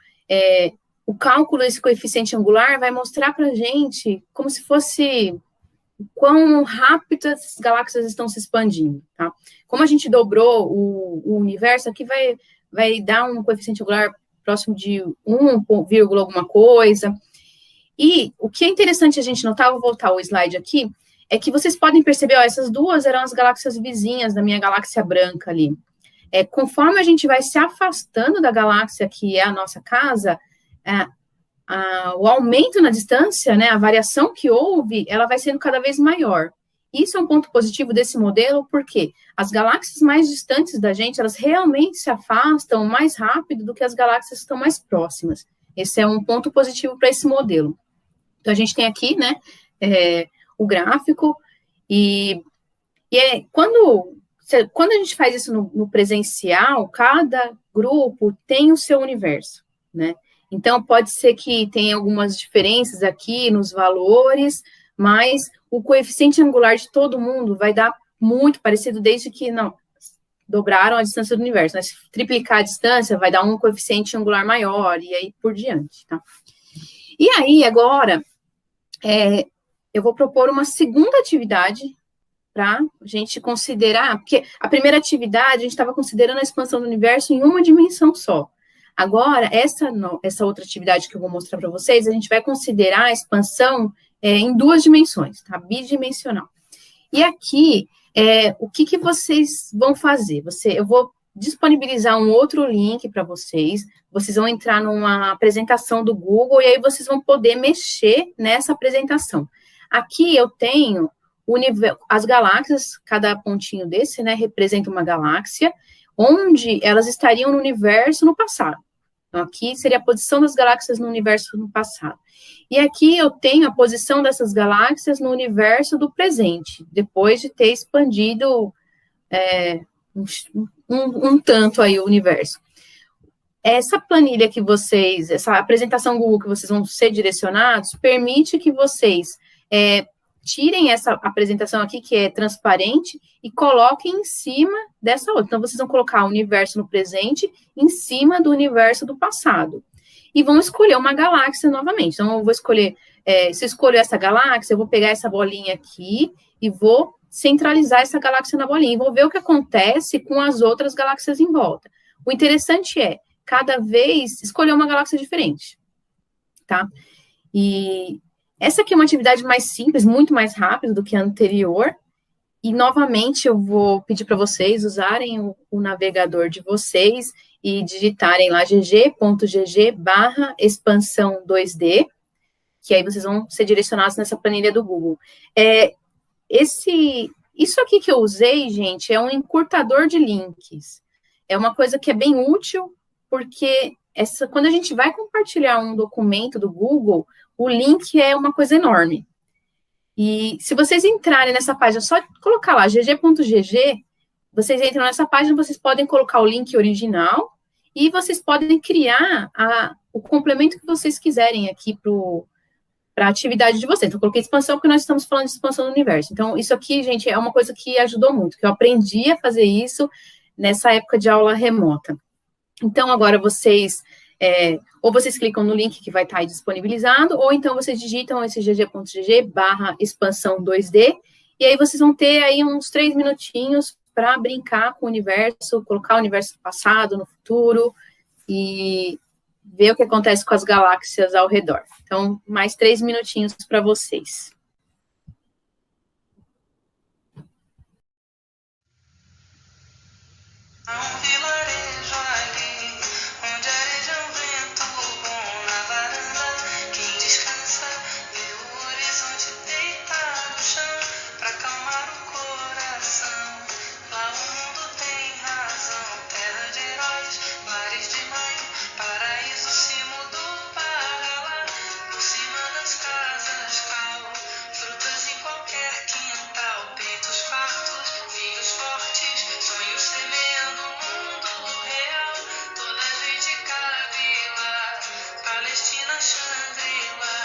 o cálculo desse coeficiente angular vai mostrar para a gente como se fosse quão rápido as galáxias estão se expandindo, tá? Como a gente dobrou o universo, aqui vai dar um coeficiente angular próximo de 1, alguma coisa. E o que é interessante a gente notar, vou voltar o slide aqui, é que vocês podem perceber, essas duas eram as galáxias vizinhas da minha galáxia branca ali. Conforme a gente vai se afastando da galáxia que é a nossa casa, o aumento na distância, né, a variação que houve, ela vai sendo cada vez maior. Isso é um ponto positivo desse modelo, porque as galáxias mais distantes da gente, elas realmente se afastam mais rápido do que as galáxias que estão mais próximas. Esse é um ponto positivo para esse modelo. Então, a gente tem aqui, né, o gráfico, quando a gente faz isso no presencial, cada grupo tem o seu universo, né? Então, pode ser que tenha algumas diferenças aqui nos valores, mas o coeficiente angular de todo mundo vai dar muito parecido, desde que dobraram a distância do universo. Né? Se triplicar a distância, vai dar um coeficiente angular maior, e aí por diante, tá? E aí, agora, eu vou propor uma segunda atividade para a gente considerar, porque a primeira atividade, a gente estava considerando a expansão do universo em uma dimensão só. Agora, essa outra atividade que eu vou mostrar para vocês, a gente vai considerar a expansão em duas dimensões, tá? Bidimensional. E aqui, o que vocês vão fazer? Eu vou disponibilizar um outro link para vocês vão entrar numa apresentação do Google, e aí vocês vão poder mexer nessa apresentação. Aqui eu tenho as galáxias, cada pontinho desse, né, representa uma galáxia, onde elas estariam no universo no passado. Então, aqui seria a posição das galáxias no universo no passado. E aqui eu tenho a posição dessas galáxias no universo do presente, depois de ter expandido um tanto aí o universo. Essa planilha que essa apresentação Google que vocês vão ser direcionados, permite que vocês tirem essa apresentação aqui, que é transparente, e coloquem em cima dessa outra. Então, vocês vão colocar o universo no presente em cima do universo do passado. E vão escolher uma galáxia novamente. Então, eu vou escolher, se eu escolho essa galáxia, eu vou pegar essa bolinha aqui e vou centralizar essa galáxia na bolinha. E vou ver o que acontece com as outras galáxias em volta. O interessante é, cada vez, escolher uma galáxia diferente. Tá? E essa aqui é uma atividade mais simples, muito mais rápida do que a anterior, e novamente eu vou pedir para vocês usarem o navegador de vocês e digitarem lá gg.gg/expansão2D, que aí vocês vão ser direcionados nessa planilha do Google. Isso aqui que eu usei, gente, é um encurtador de links. É uma coisa que é bem útil, porque quando a gente vai compartilhar um documento do Google, o link é uma coisa enorme. E se vocês entrarem nessa página, só colocar lá, gg.gg, vocês entram nessa página, vocês podem colocar o link original e vocês podem criar o complemento que vocês quiserem aqui para a atividade de vocês. Então, eu coloquei expansão, porque nós estamos falando de expansão do universo. Então, isso aqui, gente, é uma coisa que ajudou muito, que eu aprendi a fazer isso nessa época de aula remota. Então, agora vocês, ou vocês clicam no link que vai estar aí disponibilizado, ou então vocês digitam esse gg.gg/expansão 2D, e aí vocês vão ter aí uns 3 minutinhos para brincar com o universo, colocar o universo no passado, no futuro, e ver o que acontece com as galáxias ao redor. Então, mais 3 minutinhos para vocês. Há um vilarejo ali, onde areja um vento bom na varanda. Quem descansa vê o horizonte deitado no chão, pra acalmar o coração. Lá o mundo tem razão, terra de heróis, mares de mãe, paraíso se mudou para lá. Por cima das casas cal, frutas em qualquer quintal, peitos fartos, filhos fortes, sonhos semeando o mundo real. Toda a gente cabe lá, Palestina, Xangri-Lá.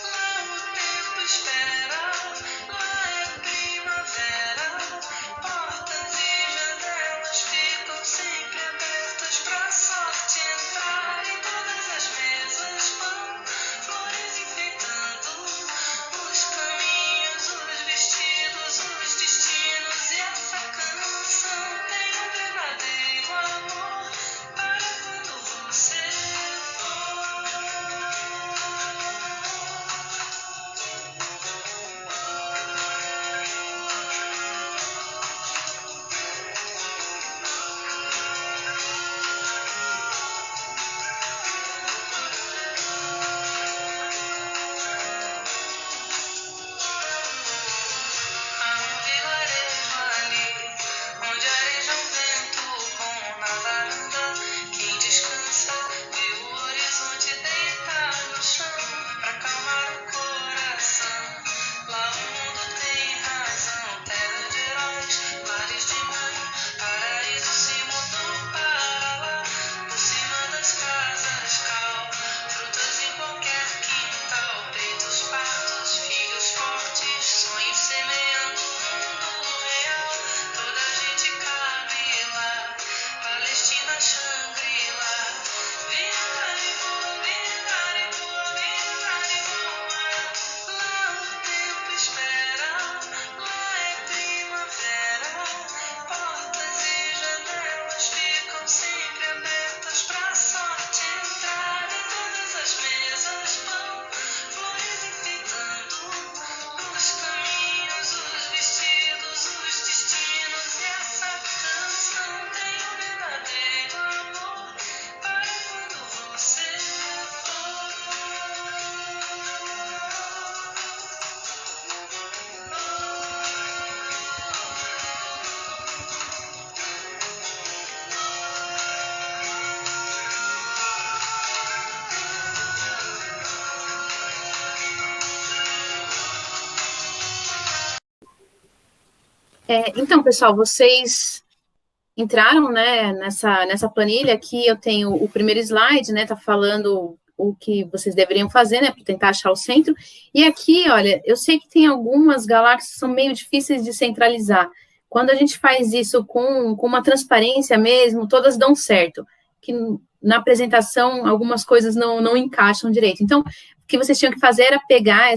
Lá o tempo espera, lá é primavera. Portas e janelas ficam sempre abertas pra sorte entrar. Em todas as mesas vão flores enfeitando os caminhos, os vestidos, os destinos. E essa canção tem um verdadeiro amor para quando você for. Há um vilarejo ali, onde areja um vento bom na varanda. Quem descansa vê o horizonte deitado no chão, pra acalmar o coração. Lá o mundo tem razão, terra de heróis, mares de mãe, paraíso se mudou para lá. Por cima das casas cal, frutas em qualquer quintal, peitos fartos, filhos fortes, sonhos semeando o mundo real. Toda a gente cabe lá, Palestina, Xangri-Lá. Lá o tempo espera, lá é primavera. Portas e janelas ficam sempre abertas pra sorte entrar. Em todas as mesas vão flores enfeitando os caminhos, os vestidos, os destinos. E essa canção tem um verdadeiro amor para quando você for. Então, pessoal, vocês entraram, né, nessa planilha aqui. Eu tenho o primeiro slide, né, tá falando o que vocês deveriam fazer, né, para tentar achar o centro. E aqui, olha, eu sei que tem algumas galáxias que são meio difíceis de centralizar. Quando a gente faz isso com uma transparência mesmo, todas dão certo. Que na apresentação, algumas coisas não encaixam direito. Então, o que vocês tinham que fazer era pegar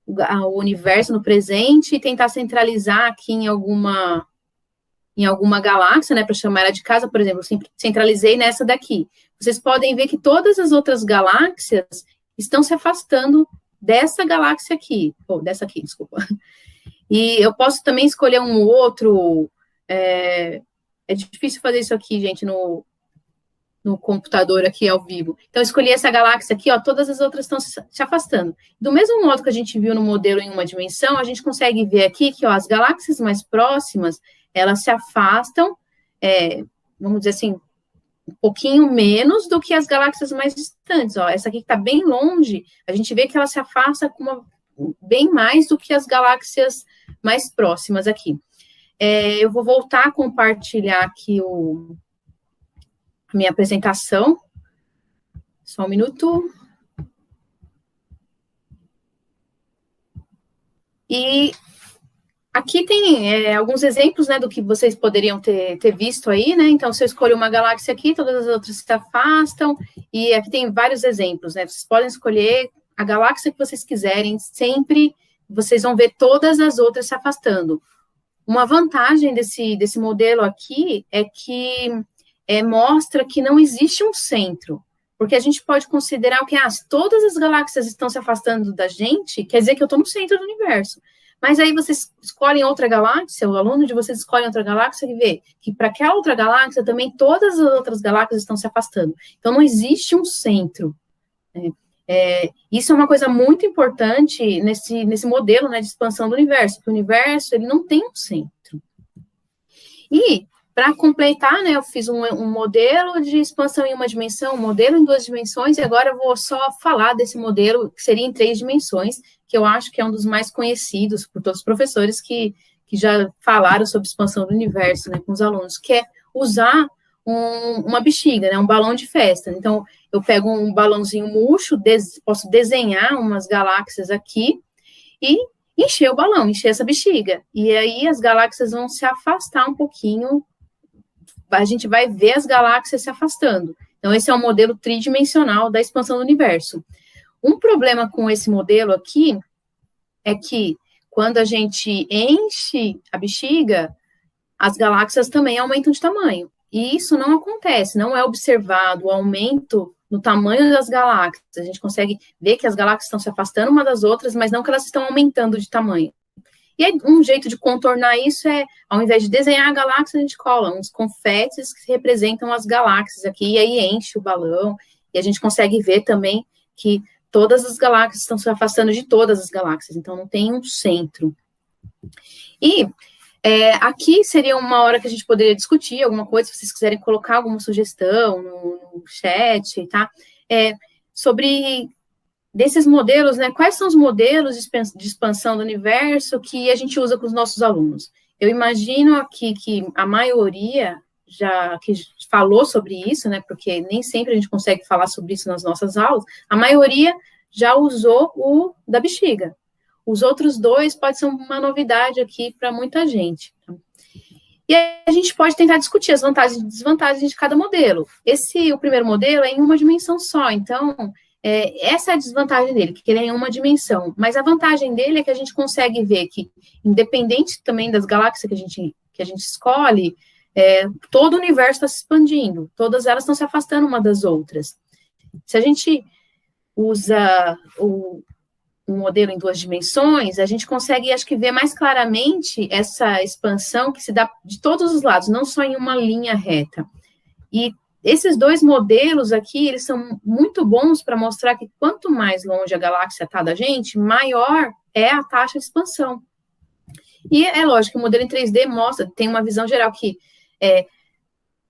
o universo no presente e tentar centralizar aqui em alguma galáxia, né, para chamar ela de casa. Por exemplo, eu centralizei nessa daqui. Vocês podem ver que todas as outras galáxias estão se afastando dessa galáxia aqui, ou dessa aqui, desculpa. E eu posso também escolher um outro. É difícil fazer isso aqui, gente, no computador aqui ao vivo. Então, eu escolhi essa galáxia aqui, ó, todas as outras estão se afastando. Do mesmo modo que a gente viu no modelo em uma dimensão, a gente consegue ver aqui que, ó, as galáxias mais próximas, elas se afastam, vamos dizer assim, um pouquinho menos do que as galáxias mais distantes, ó. Essa aqui que está bem longe, a gente vê que ela se afasta bem mais do que as galáxias mais próximas aqui. Eu vou voltar a compartilhar aqui a minha apresentação. Só um minuto. E aqui tem alguns exemplos, né, do que vocês poderiam ter visto aí, né? Então, se eu escolho uma galáxia aqui, todas as outras se afastam, e aqui tem vários exemplos, né? Vocês podem escolher a galáxia que vocês quiserem, sempre vocês vão ver todas as outras se afastando. Uma vantagem desse modelo aqui é que mostra que não existe um centro, porque a gente pode considerar que se todas as galáxias estão se afastando da gente, quer dizer que eu estou no centro do universo. Mas aí vocês escolhem outra galáxia, o aluno de vocês escolhe outra galáxia e vê que para aquela outra galáxia também todas as outras galáxias estão se afastando. Então, não existe um centro. Isso é uma coisa muito importante nesse modelo, né, de expansão do universo, porque o universo ele não tem um centro. E, para completar, né, eu fiz um modelo de expansão em uma dimensão, um modelo em 2 dimensões, e agora eu vou só falar desse modelo que seria em 3 dimensões, que eu acho que é um dos mais conhecidos por todos os professores que já falaram sobre expansão do universo, né, com os alunos, que é usar uma bexiga, né, um balão de festa. Então, eu pego um balãozinho murcho, posso desenhar umas galáxias aqui e encher o balão, encher essa bexiga. E aí as galáxias vão se afastar um pouquinho, a gente vai ver as galáxias se afastando. Então, esse é um modelo tridimensional da expansão do universo. Um problema com esse modelo aqui é que quando a gente enche a bexiga, as galáxias também aumentam de tamanho. E isso não acontece, não é observado o aumento no tamanho das galáxias. A gente consegue ver que as galáxias estão se afastando uma das outras, mas não que elas estão aumentando de tamanho. E aí, um jeito de contornar isso ao invés de desenhar a galáxia, a gente cola uns confetes que representam as galáxias aqui, e aí enche o balão, e a gente consegue ver também que todas as galáxias estão se afastando de todas as galáxias, então não tem um centro. E aqui seria uma hora que a gente poderia discutir alguma coisa, se vocês quiserem colocar alguma sugestão no chat, tá? Sobre desses modelos, né? Quais são os modelos de expansão do universo que a gente usa com os nossos alunos? Eu imagino aqui que a maioria que falou sobre isso, né? Porque nem sempre a gente consegue falar sobre isso nas nossas aulas. A maioria já usou o da bexiga. Os outros 2 pode ser uma novidade aqui para muita gente. E aí a gente pode tentar discutir as vantagens e desvantagens de cada modelo. O primeiro modelo é em uma dimensão só, então, essa é a desvantagem dele, que ele é em uma dimensão. Mas a vantagem dele é que a gente consegue ver que, independente também das galáxias que a gente escolhe, todo o universo está se expandindo, todas elas estão se afastando uma das outras. Se a gente usa um modelo em 2 dimensões, a gente consegue, acho que, ver mais claramente essa expansão que se dá de todos os lados, não só em uma linha reta. E esses 2 modelos aqui, eles são muito bons para mostrar que quanto mais longe a galáxia está da gente, maior é a taxa de expansão. E é lógico que o modelo em 3D tem uma visão geral que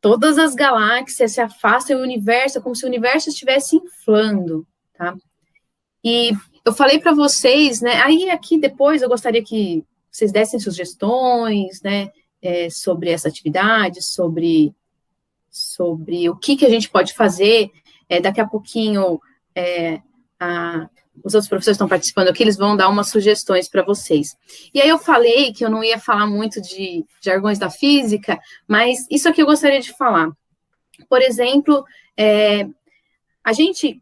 todas as galáxias se afastam do universo, é como se o universo estivesse inflando, tá? E eu falei para vocês, né, aí aqui depois eu gostaria que vocês dessem sugestões, né, sobre essa atividade, sobre o que a gente pode fazer. Daqui a pouquinho, os outros professores estão participando aqui, eles vão dar umas sugestões para vocês. E aí eu falei que eu não ia falar muito de jargões da física, mas isso aqui eu gostaria de falar. Por exemplo,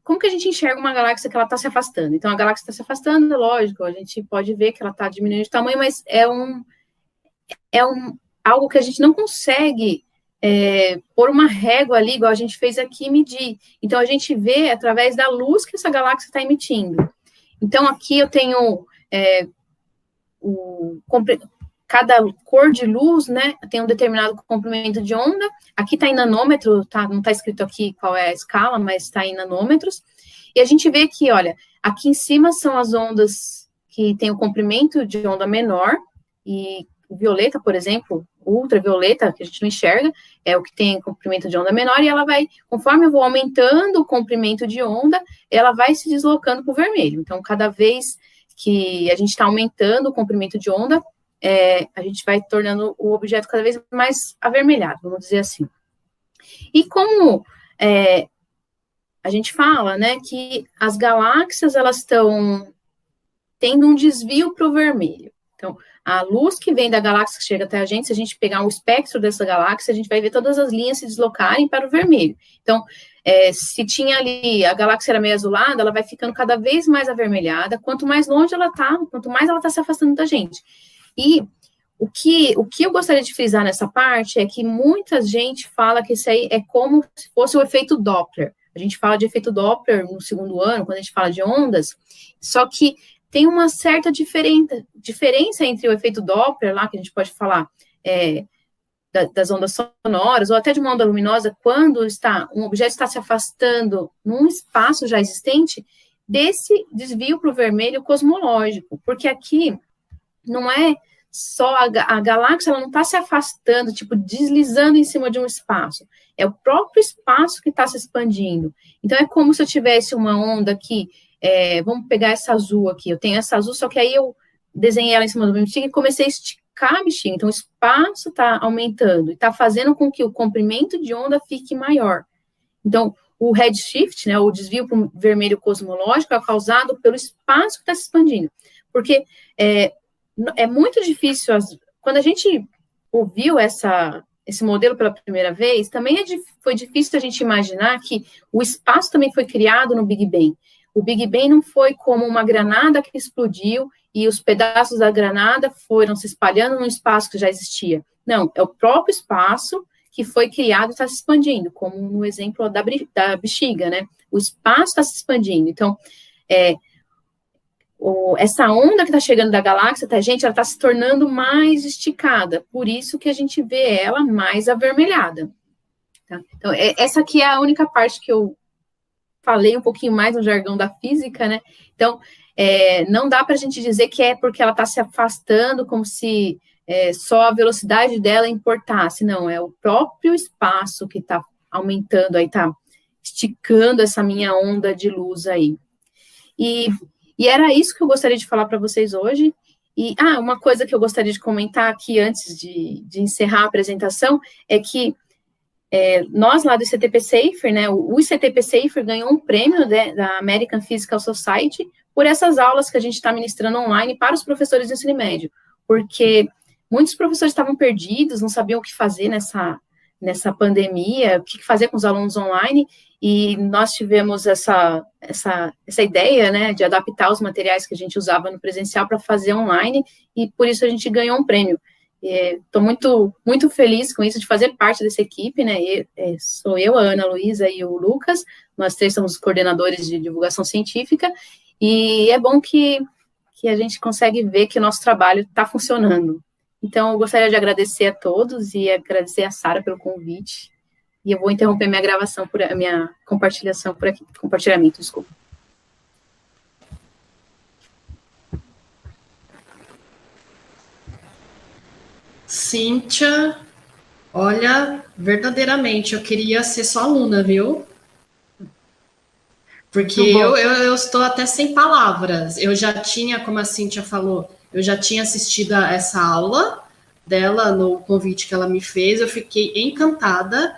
como que a gente enxerga uma galáxia que ela está se afastando? Então, a galáxia está se afastando, é lógico, a gente pode ver que ela está diminuindo de tamanho, mas algo que a gente não consegue pôr uma régua ali, igual a gente fez aqui, e medir. Então, a gente vê através da luz que essa galáxia está emitindo. Então, aqui eu tenho cada cor de luz, né, tem um determinado comprimento de onda. Aqui está em nanômetro, tá? Não está escrito aqui qual é a escala, mas está em nanômetros. E a gente vê que, olha, aqui em cima são as ondas que têm o comprimento de onda menor, e o violeta, por exemplo, o ultravioleta, que a gente não enxerga, é o que tem comprimento de onda menor, e ela vai, conforme eu vou aumentando o comprimento de onda, ela vai se deslocando para o vermelho. Então, cada vez que a gente está aumentando o comprimento de onda, a gente vai tornando o objeto cada vez mais avermelhado, vamos dizer assim. E como a gente fala, né, que as galáxias, elas estão tendo um desvio para o vermelho. Então, a luz que vem da galáxia que chega até a gente, se a gente pegar um espectro dessa galáxia, a gente vai ver todas as linhas se deslocarem para o vermelho. Então, se tinha ali, a galáxia era meio azulada, ela vai ficando cada vez mais avermelhada, quanto mais longe ela está, quanto mais ela está se afastando da gente. E o que eu gostaria de frisar nessa parte é que muita gente fala que isso aí é como se fosse o efeito Doppler. A gente fala de efeito Doppler no segundo ano, quando a gente fala de ondas, só que tem uma certa diferença entre o efeito Doppler, lá que a gente pode falar das ondas sonoras, ou até de uma onda luminosa, quando um objeto está se afastando num espaço já existente, desse desvio para o vermelho cosmológico, porque aqui não é só a galáxia, ela não está se afastando, tipo, deslizando em cima de um espaço, é o próprio espaço que está se expandindo. Então, é como se eu tivesse uma onda aqui, vamos pegar essa azul aqui, eu tenho essa azul, só que aí eu desenhei ela em cima do meu bexiga e comecei a esticar a bexiga, então o espaço está aumentando, e está fazendo com que o comprimento de onda fique maior. Então, o redshift, né, o desvio para o vermelho cosmológico, é causado pelo espaço que está se expandindo, porque é muito difícil, quando a gente ouviu esse modelo pela primeira vez, também foi difícil a gente imaginar que o espaço também foi criado no Big Bang. O Big Bang não foi como uma granada que explodiu e os pedaços da granada foram se espalhando num espaço que já existia. Não, é o próprio espaço que foi criado e está se expandindo, como no exemplo da bexiga, né? O espaço está se expandindo. Então, essa onda que está chegando da galáxia, ela está se tornando mais esticada, por isso que a gente vê ela mais avermelhada. Tá? Então, essa aqui é a única parte que eu falei um pouquinho mais no jargão da física, né? Então, não dá para a gente dizer que é porque ela está se afastando, como se só a velocidade dela importasse, não, é o próprio espaço que está aumentando, aí está esticando essa minha onda de luz aí. E era isso que eu gostaria de falar para vocês hoje. E, uma coisa que eu gostaria de comentar aqui antes de encerrar a apresentação é que nós lá do ICTP Safer, né, o ICTP Safer ganhou um prêmio da American Physical Society por essas aulas que a gente está ministrando online para os professores do ensino médio, porque muitos professores estavam perdidos, não sabiam o que fazer nessa pandemia, o que fazer com os alunos online, e nós tivemos essa ideia, né, de adaptar os materiais que a gente usava no presencial para fazer online, e por isso a gente ganhou um prêmio. Estou muito, muito feliz com isso, de fazer parte dessa equipe, né, sou eu, a Ana Luísa e o Lucas, nós três somos coordenadores de divulgação científica, e é bom que a gente consegue ver que o nosso trabalho está funcionando. Então, eu gostaria de agradecer a todos e agradecer a Sara pelo convite, e eu vou interromper minha gravação, a minha compartilhação por aqui, compartilhamento, desculpa. Cíntia, olha, verdadeiramente, eu queria ser sua aluna, viu? Porque eu estou até sem palavras. Eu já tinha, como a Cíntia falou, eu já tinha assistido a essa aula dela, no convite que ela me fez, eu fiquei encantada.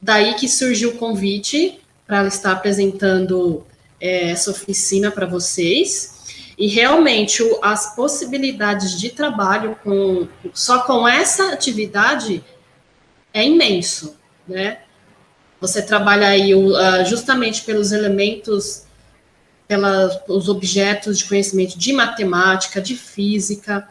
Daí que surgiu o convite para ela estar apresentando essa oficina para vocês. E realmente as possibilidades de trabalho só com essa atividade é imenso, né? Você trabalha aí justamente pelos elementos, pelos objetos de conhecimento de matemática, de física,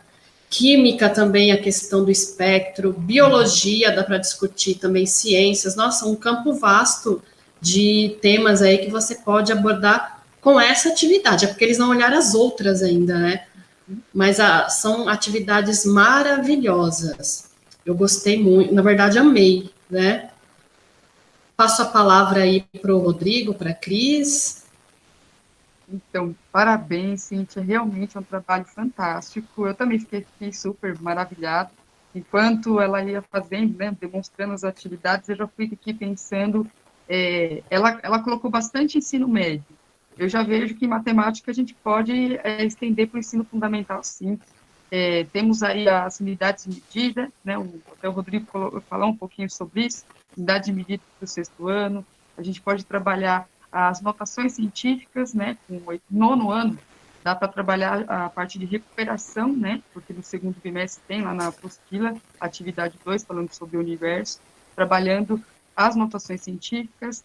química também, a questão do espectro, biologia, dá para discutir também ciências. Nossa, um campo vasto de temas aí que você pode abordar com essa atividade, é porque eles não olharam as outras ainda, né? mas são atividades maravilhosas. Eu gostei muito, na verdade, amei, né? Passo a palavra aí para o Rodrigo, para a Cris. Então, parabéns, Cíntia, realmente é um trabalho fantástico. Eu também fiquei super maravilhado. Enquanto ela ia fazendo, né, demonstrando as atividades, eu já fui aqui pensando, ela colocou bastante ensino médio. Eu já vejo que em matemática a gente pode estender para o ensino fundamental, sim. Temos aí as unidades de medida, né, até o Rodrigo falou um pouquinho sobre isso, unidade de medida para o 6º ano. A gente pode trabalhar as notações científicas, né, com o 9º ano, dá para trabalhar a parte de recuperação, né, porque no 2º bimestre tem lá na apostila, atividade 2, falando sobre o universo, trabalhando as notações científicas.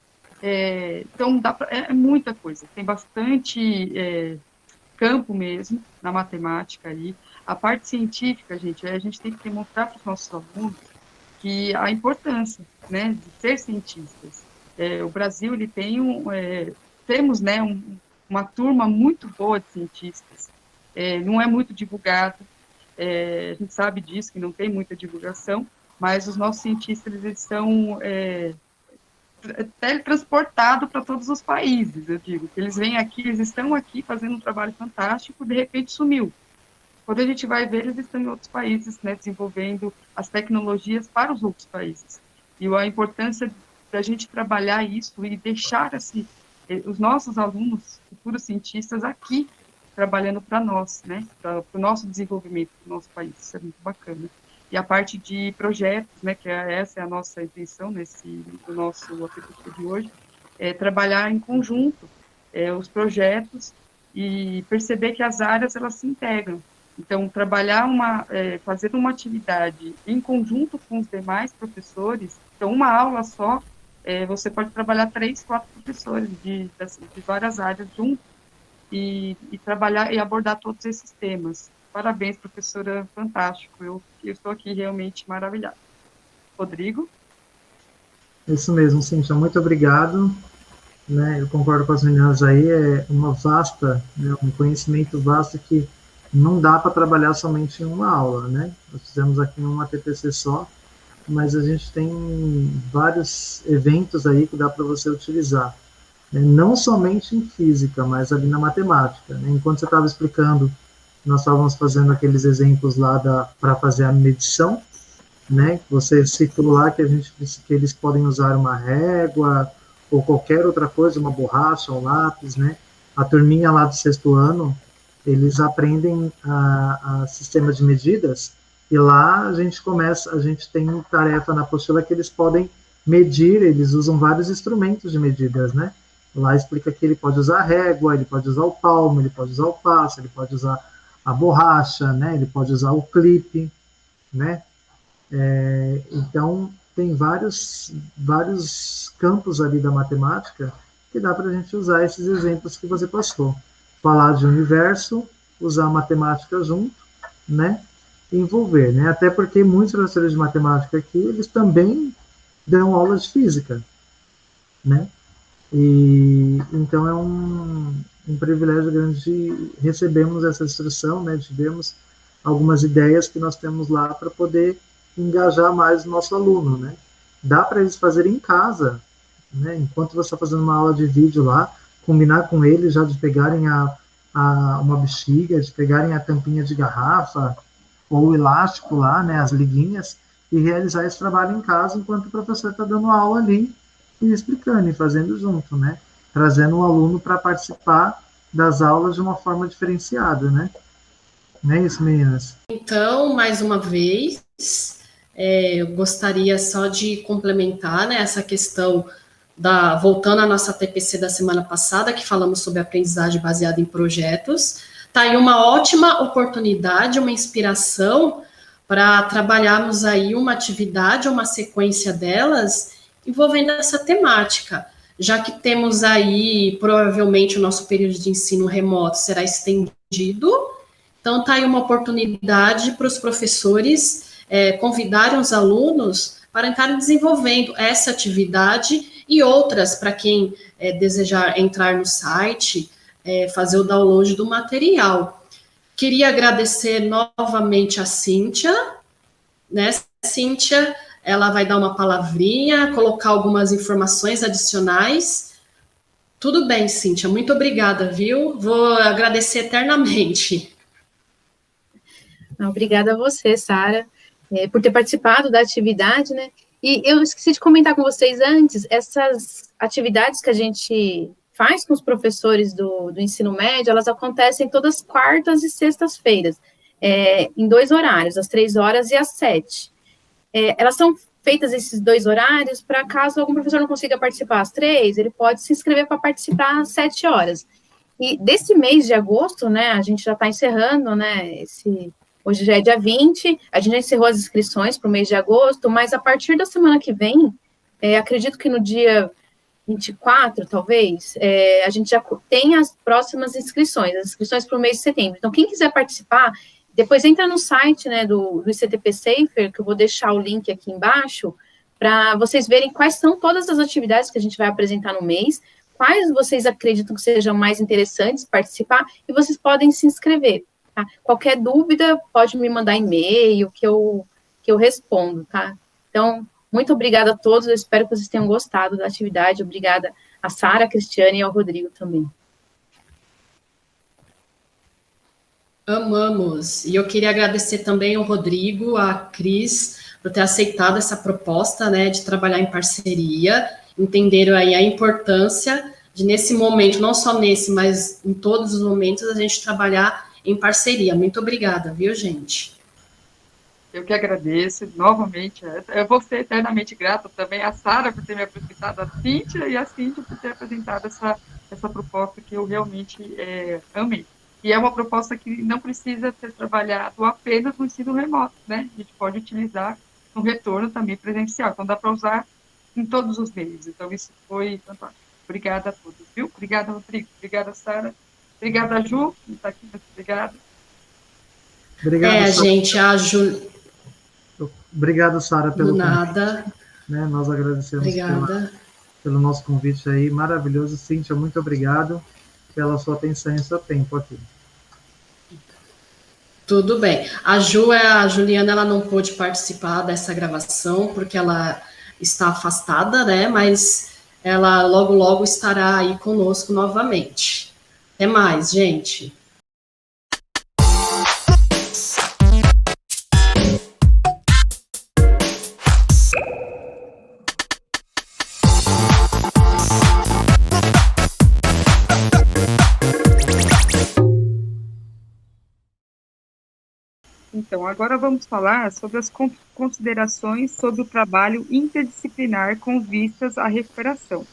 Então, é muita coisa, tem bastante campo mesmo na matemática aí. A parte científica, a gente tem que demonstrar para os nossos alunos que a importância, né, de ser cientistas. O Brasil, ele tem temos, né, uma turma muito boa de cientistas, não é muito divulgado, a gente sabe disso, que não tem muita divulgação, mas os nossos cientistas, eles são teletransportados para todos os países, eu digo, que eles vêm aqui, eles estão aqui fazendo um trabalho fantástico, de repente sumiu. Quando a gente vai ver, eles estão em outros países, né, desenvolvendo as tecnologias para os outros países. E a importância da gente trabalhar isso e deixar os nossos alunos, futuros cientistas, aqui, trabalhando para nós, né, para o nosso desenvolvimento do nosso país. Isso é muito bacana. E a parte de projetos, né, que essa é a nossa intenção no nosso aplicativo de hoje, é trabalhar em conjunto os projetos e perceber que as áreas, elas se integram. Então, fazer uma atividade em conjunto com os demais professores, então, uma aula só, você pode trabalhar 3, 4 professores de várias áreas juntos e trabalhar e abordar todos esses temas. Parabéns, professora, fantástico. Eu estou aqui realmente maravilhada. Rodrigo? Isso mesmo, Cíntia, muito obrigado. Né, eu concordo com as meninas aí, um conhecimento vasto que não dá para trabalhar somente em uma aula, né? Nós fizemos aqui uma TPC só, mas a gente tem vários eventos aí que dá para você utilizar, né? Não somente em física, mas ali na matemática, né? Enquanto você estava explicando, nós estávamos fazendo aqueles exemplos lá para fazer a medição, né? Você citou lá que eles podem usar uma régua ou qualquer outra coisa, uma borracha, um lápis, né? A turminha lá do 6º ano, eles aprendem a sistema de medidas, e lá a gente tem tarefa na apostila que eles podem medir, eles usam vários instrumentos de medidas, né? Lá explica que ele pode usar a régua, ele pode usar o palmo, ele pode usar o passo, ele pode usar a borracha, né? Ele pode usar o clipe, né? Então, tem vários campos ali da matemática que dá para a gente usar esses exemplos que você passou. Falar de universo, usar a matemática junto, né? Envolver, né? Até porque muitos professores de matemática aqui, eles também dão aulas de física, né? E então é um privilégio grande de recebermos essa instrução, né? De vermos algumas ideias que nós temos lá para poder engajar mais o nosso aluno, né? Dá para eles fazerem em casa, né? Enquanto você está fazendo uma aula de vídeo lá, combinar com eles já de pegarem uma bexiga, de pegarem a tampinha de garrafa, ou o elástico lá, né, as liguinhas, e realizar esse trabalho em casa enquanto o professor está dando aula ali e explicando e fazendo junto, né? Trazendo o aluno para participar das aulas de uma forma diferenciada, né? Não é isso, meninas? Então, mais uma vez, eu gostaria só de complementar, né, essa questão voltando à nossa TPC da semana passada, que falamos sobre aprendizagem baseada em projetos. Está aí uma ótima oportunidade, uma inspiração para trabalharmos aí uma atividade, uma sequência delas, envolvendo essa temática, já que temos aí, provavelmente, o nosso período de ensino remoto será estendido. Então, está aí uma oportunidade para os professores convidarem os alunos para estarem desenvolvendo essa atividade e outras para quem desejar entrar no site, fazer o download do material. Queria agradecer novamente a Cíntia, né? Cíntia, ela vai dar uma palavrinha, colocar algumas informações adicionais. Tudo bem, Cíntia, muito obrigada, viu? Vou agradecer eternamente. Obrigada a você, Sara, por ter participado da atividade, né? E eu esqueci de comentar com vocês antes, essas atividades que a gente faz com os professores do ensino médio, elas acontecem todas quartas e sextas-feiras, em 2 horários, às 3 horas e às 7. Elas são feitas esses 2 horários para caso algum professor não consiga participar às 3, ele pode se inscrever para participar às 7 horas. E desse mês de agosto, né, a gente já está encerrando, né, hoje já é dia 20, a gente já encerrou as inscrições para o mês de agosto, mas a partir da semana que vem, acredito que no dia 24, talvez, a gente já tem as próximas inscrições, as inscrições para o mês de setembro. Então, quem quiser participar, depois entra no site, né, do ICTP Safer, que eu vou deixar o link aqui embaixo, para vocês verem quais são todas as atividades que a gente vai apresentar no mês, quais vocês acreditam que sejam mais interessantes participar, e vocês podem se inscrever. Tá? Qualquer dúvida, pode me mandar e-mail, que eu respondo, tá? Então, muito obrigada a todos, eu espero que vocês tenham gostado da atividade, obrigada a Sara, a Cristiane e ao Rodrigo também. Amamos, e eu queria agradecer também ao Rodrigo, a Cris, por ter aceitado essa proposta, né, de trabalhar em parceria, entenderam aí a importância de, nesse momento, não só nesse, mas em todos os momentos, a gente trabalhar em parceria. Muito obrigada, viu, gente? Eu que agradeço, novamente, eu vou ser eternamente grata também à Sara por ter me apresentado, a Cíntia, e a Cíntia por ter apresentado essa proposta que eu realmente amei. E é uma proposta que não precisa ser trabalhado apenas no ensino remoto, né? A gente pode utilizar no retorno também presencial, então dá para usar em todos os meios. Então, isso foi fantástico. Obrigada a todos, viu? Obrigada, Rodrigo. Obrigada, Sara. Obrigada, Ju, que está aqui, mas obrigada. Obrigado, gente, a Ju... Obrigado, Sara, pelo nada. Convite, né? Nós agradecemos pelo nosso convite aí, maravilhoso. Cíntia, muito obrigado pela sua atenção e seu tempo aqui. Tudo bem. A Juliana, ela não pôde participar dessa gravação, porque ela está afastada, né? Mas ela logo, logo estará aí conosco novamente. Até mais, gente. Então, agora vamos falar sobre as considerações sobre o trabalho interdisciplinar com vistas à recuperação.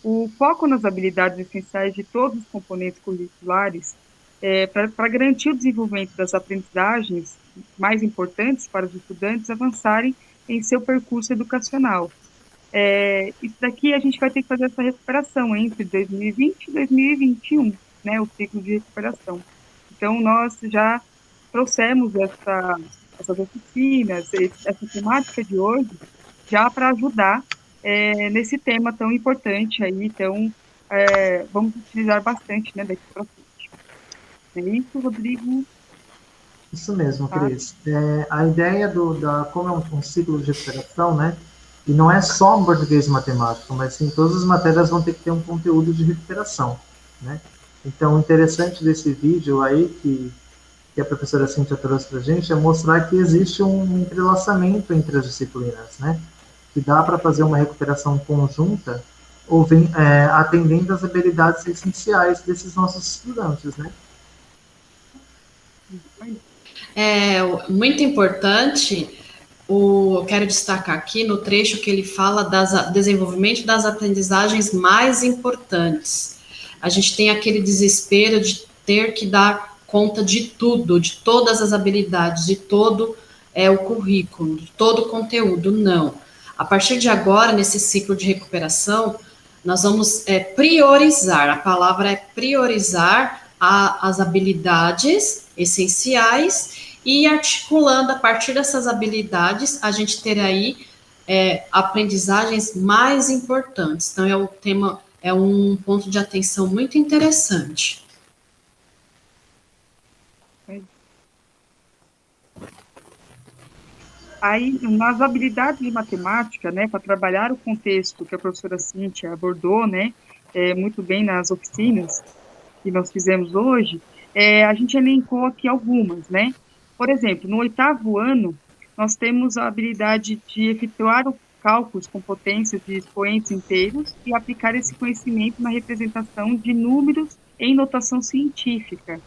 O foco nas habilidades essenciais de todos os componentes curriculares para garantir o desenvolvimento das aprendizagens mais importantes para os estudantes avançarem em seu percurso educacional. Isso daqui a gente vai ter que fazer essa recuperação entre 2020 e 2021, né, o ciclo de recuperação. Então, nós já trouxemos essas oficinas, essa temática de hoje, já para ajudar nesse tema tão importante aí, então vamos utilizar bastante, né, daqui para frente. É isso, Rodrigo? Isso mesmo, Cris. A ideia como é um ciclo de recuperação, né, e não é só português e matemática, mas sim, todas as matérias vão ter que ter um conteúdo de recuperação, né? Então, o interessante desse vídeo aí, que a professora Cíntia trouxe para a gente, é mostrar que existe um entrelaçamento entre as disciplinas, né? Que dá para fazer uma recuperação conjunta, atendendo às habilidades essenciais desses nossos estudantes, né? Muito importante, eu quero destacar aqui no trecho que ele fala desenvolvimento das aprendizagens mais importantes. A gente tem aquele desespero de ter que dar conta de tudo, de todas as habilidades, de todo o currículo, de todo o conteúdo. Não. A partir de agora, nesse ciclo de recuperação, nós vamos priorizar, a palavra é priorizar as habilidades essenciais e articulando a partir dessas habilidades, a gente ter aí aprendizagens mais importantes. Então, um ponto de atenção muito interessante. Aí, nas habilidades de matemática, né, para trabalhar o contexto que a professora Cíntia abordou, né, muito bem nas oficinas que nós fizemos hoje, a gente elencou aqui algumas, né? Por exemplo, no 8º ano, nós temos a habilidade de efetuar os cálculos com potências de expoentes inteiros e aplicar esse conhecimento na representação de números em notação científica.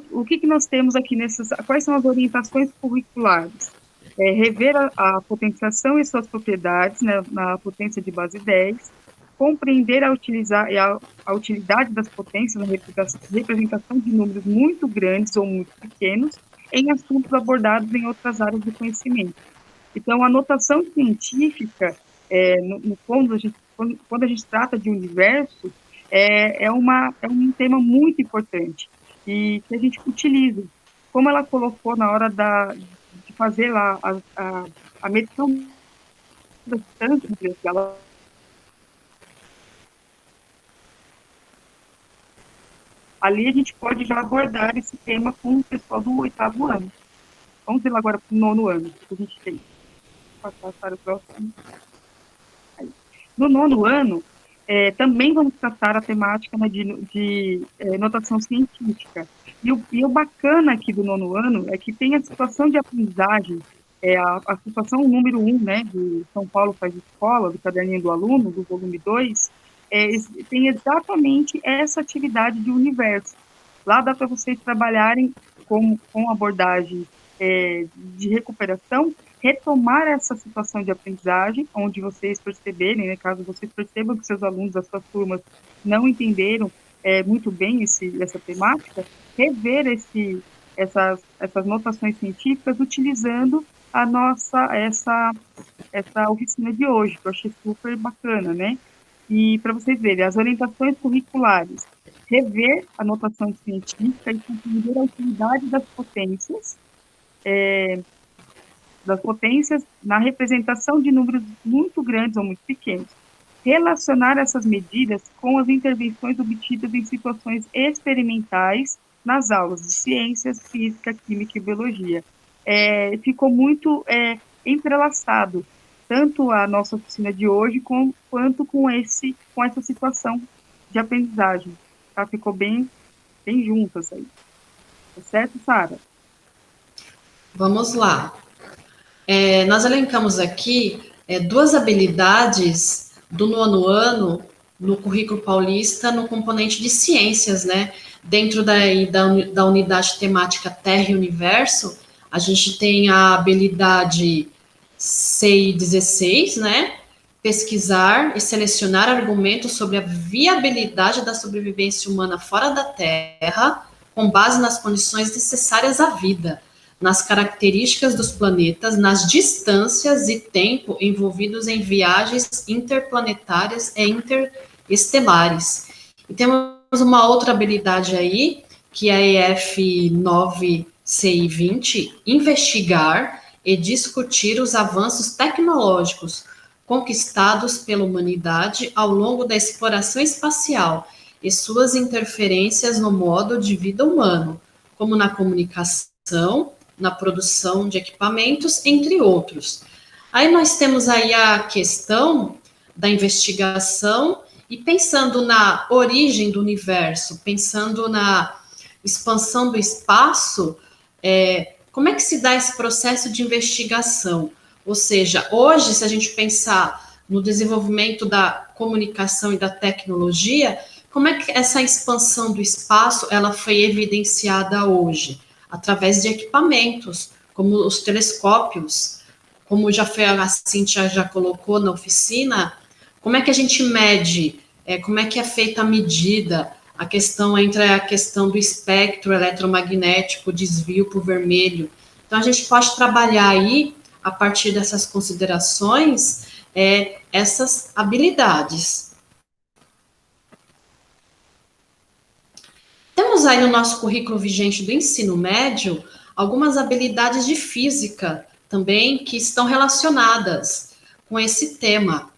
O que nós temos aqui quais são as orientações curriculares? Rever a potenciação e suas propriedades, né, na potência de base 10, compreender a utilidade das potências na representação de números muito grandes ou muito pequenos em assuntos abordados em outras áreas do conhecimento. Então, a notação científica, quando a gente trata de universo, é um tema muito importante e que a gente utiliza. Como ela colocou na hora de fazer lá a medição da distância entre as galáxias, ali a gente pode já abordar esse tema com o pessoal do 8º ano. Vamos ver agora para o 9º ano, que a gente tem. Vou passar para o próximo. Aí. No 9º ano, também vamos tratar a temática, né, de notação científica. E o bacana aqui do 9º ano é que tem a situação de aprendizagem, a situação número 1, né, de São Paulo Faz Escola, do Caderninho do Aluno, do volume 2, tem exatamente essa atividade de universo. Lá dá para vocês trabalharem com abordagem de recuperação, retomar essa situação de aprendizagem, onde vocês perceberem, né, caso vocês percebam que seus alunos das suas turmas não entenderam muito bem essa temática, rever essas notações científicas utilizando essa oficina de hoje, que eu achei super bacana, né? E para vocês verem, as orientações curriculares, rever a notação científica e compreender a utilidade das potências na representação de números muito grandes ou muito pequenos. Relacionar essas medidas com as intervenções obtidas em situações experimentais nas aulas de ciências, física, química e biologia. Ficou muito entrelaçado, tanto a nossa oficina de hoje, quanto com essa situação de aprendizagem. Tá? Ficou bem juntas aí. Tá certo, Sara? Vamos lá. Nós elencamos aqui 2 habilidades do 9º ano no currículo paulista no componente de ciências, né? Dentro da unidade temática Terra e Universo, a gente tem a habilidade CI 16, né? Pesquisar e selecionar argumentos sobre a viabilidade da sobrevivência humana fora da Terra, com base nas condições necessárias à vida, nas características dos planetas, nas distâncias e tempo envolvidos em viagens interplanetárias e interestelares. E temos uma outra habilidade aí, que é a EF9CI20, investigar e discutir os avanços tecnológicos conquistados pela humanidade ao longo da exploração espacial e suas interferências no modo de vida humano, como na comunicação, na produção de equipamentos, entre outros. Aí nós temos aí a questão da investigação e pensando na origem do universo, pensando na expansão do espaço, como é que se dá esse processo de investigação? Ou seja, hoje, se a gente pensar no desenvolvimento da comunicação e da tecnologia, como é que essa expansão do espaço ela foi evidenciada hoje? Através de equipamentos, como os telescópios, como a Cíntia já colocou na oficina, como é que a gente mede, como é que é feita a medida, a questão do espectro eletromagnético, desvio por vermelho. Então, a gente pode trabalhar aí, a partir dessas considerações, essas habilidades. Temos aí no nosso currículo vigente do ensino médio algumas habilidades de física também que estão relacionadas com esse tema.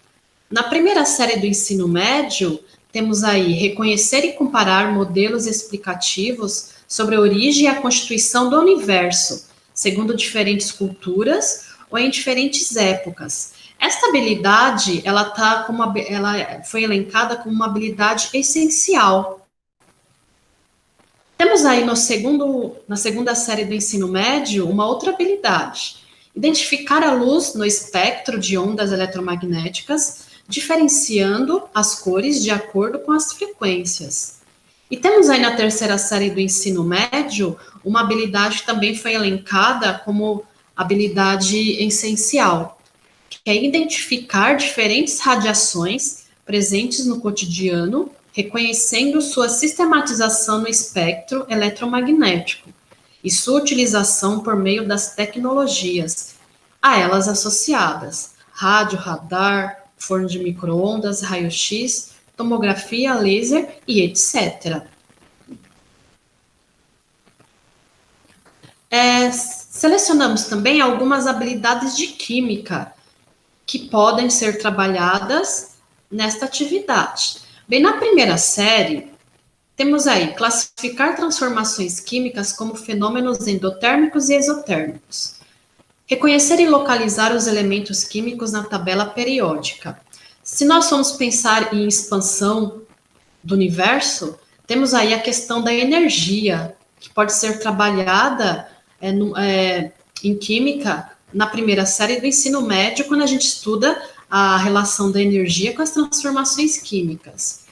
Na primeira série do ensino médio, temos aí reconhecer e comparar modelos explicativos sobre a origem e a constituição do universo, segundo diferentes culturas ou em diferentes épocas. Esta habilidade, ela foi elencada como uma habilidade essencial. Temos aí na segunda série do ensino médio uma outra habilidade: identificar a luz no espectro de ondas eletromagnéticas, diferenciando as cores de acordo com as frequências. E temos aí na terceira série do ensino médio uma habilidade que também foi elencada como habilidade essencial, que é identificar diferentes radiações presentes no cotidiano, reconhecendo sua sistematização no espectro eletromagnético e sua utilização por meio das tecnologias a elas associadas: rádio, radar, forno de micro-ondas, raio-x, tomografia, laser e etc. Selecionamos também algumas habilidades de química que podem ser trabalhadas nesta atividade. Bem, na primeira série, temos aí classificar transformações químicas como fenômenos endotérmicos e exotérmicos. Reconhecer e localizar os elementos químicos na tabela periódica. Se nós formos pensar em expansão do universo, temos aí a questão da energia, que pode ser trabalhada em química na primeira série do ensino médio, quando a gente estuda a relação da energia com as transformações químicas.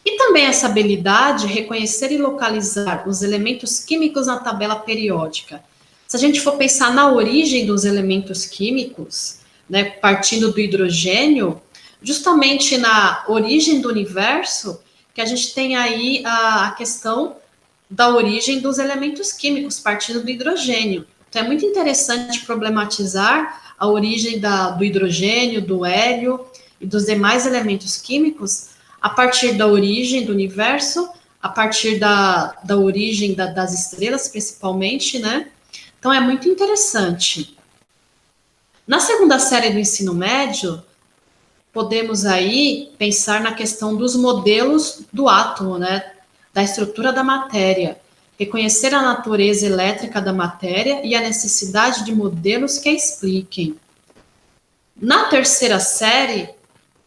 E também essa habilidade, reconhecer e localizar os elementos químicos na tabela periódica. Se a gente for pensar na origem dos elementos químicos, né, partindo do hidrogênio, justamente na origem do universo, que a gente tem aí a questão da origem dos elementos químicos, partindo do hidrogênio. Então, é muito interessante problematizar a origem do hidrogênio, do hélio e dos demais elementos químicos a partir da origem do universo, a partir da origem das estrelas, principalmente, né? Então, é muito interessante. Na segunda série do ensino médio, podemos aí pensar na questão dos modelos do átomo, né? Da estrutura da matéria. Reconhecer a natureza elétrica da matéria e a necessidade de modelos que a expliquem. Na terceira série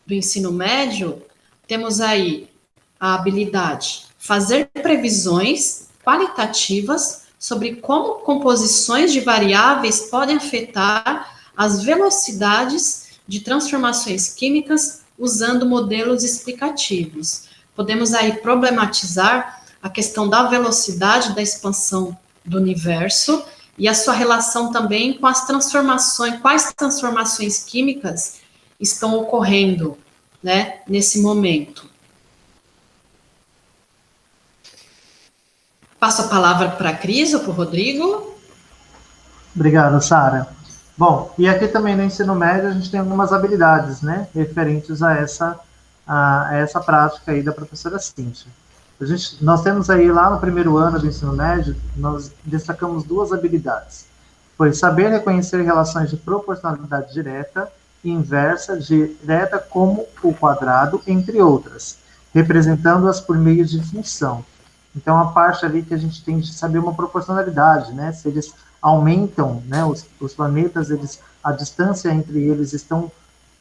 do ensino médio, temos aí a habilidade fazer previsões qualitativas sobre como composições de variáveis podem afetar as velocidades de transformações químicas usando modelos explicativos. Podemos aí problematizar a questão da velocidade da expansão do universo e a sua relação também com as transformações, quais transformações químicas estão ocorrendo, né, nesse momento. Passo a palavra para a Cris ou para o Rodrigo. Obrigado, Sara. Bom, e aqui também no ensino médio a gente tem algumas habilidades, né, referentes a essa prática aí da professora Cíntia. Nós temos aí lá no primeiro ano do ensino médio, nós destacamos duas habilidades. Foi saber reconhecer relações de proporcionalidade direta e inversa, direta como o quadrado, entre outras, representando-as por meio de função. Então, a parte ali que a gente tem de saber uma proporcionalidade, né? Se eles aumentam, né? Os planetas, a distância entre eles estão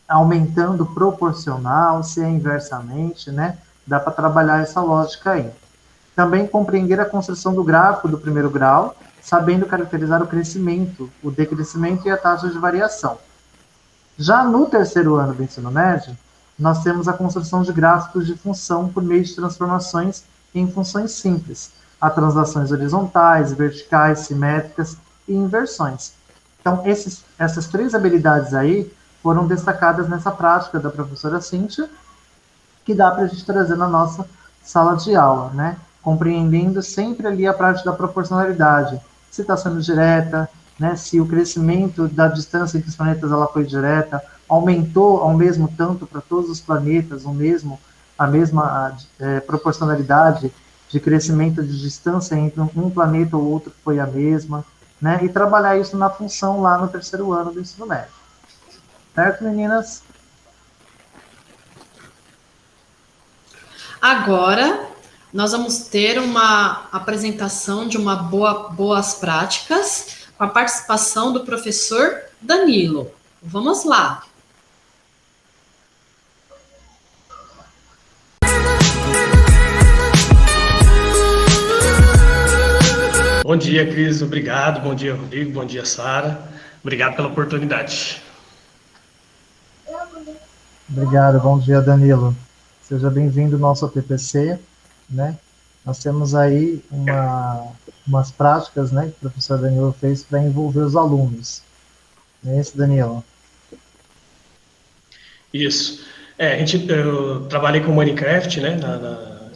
aumentando proporcional, se é inversamente, né? Dá para trabalhar essa lógica aí. Também compreender a construção do gráfico do primeiro grau, sabendo caracterizar o crescimento, o decrescimento e a taxa de variação. Já no terceiro ano do ensino médio, nós temos a construção de gráficos de função por meio de transformações em funções simples, a translações horizontais, verticais, simétricas e inversões. Então, essas três habilidades aí foram destacadas nessa prática da professora Cíntia, que dá para a gente trazer na nossa sala de aula, né? Compreendendo sempre ali a prática da proporcionalidade, se está sendo direta, né? Se o crescimento da distância entre os planetas ela foi direta, aumentou ao mesmo tanto para todos os planetas, a mesma proporcionalidade de crescimento de distância entre um planeta ou outro foi a mesma, né? E trabalhar isso na função lá no terceiro ano do ensino médio. Certo, meninas? Agora, nós vamos ter uma apresentação de boas práticas com a participação do professor Danilo. Vamos lá. Bom dia, Cris, obrigado. Bom dia, Rodrigo. Bom dia, Sara. Obrigado pela oportunidade. Obrigado, bom dia, Danilo. Seja bem-vindo ao nosso TPC, né? Nós temos aí umas práticas, né, que o professor Danilo fez para envolver os alunos. Não é isso, Danilo? Isso. Eu trabalhei com Minecraft, né,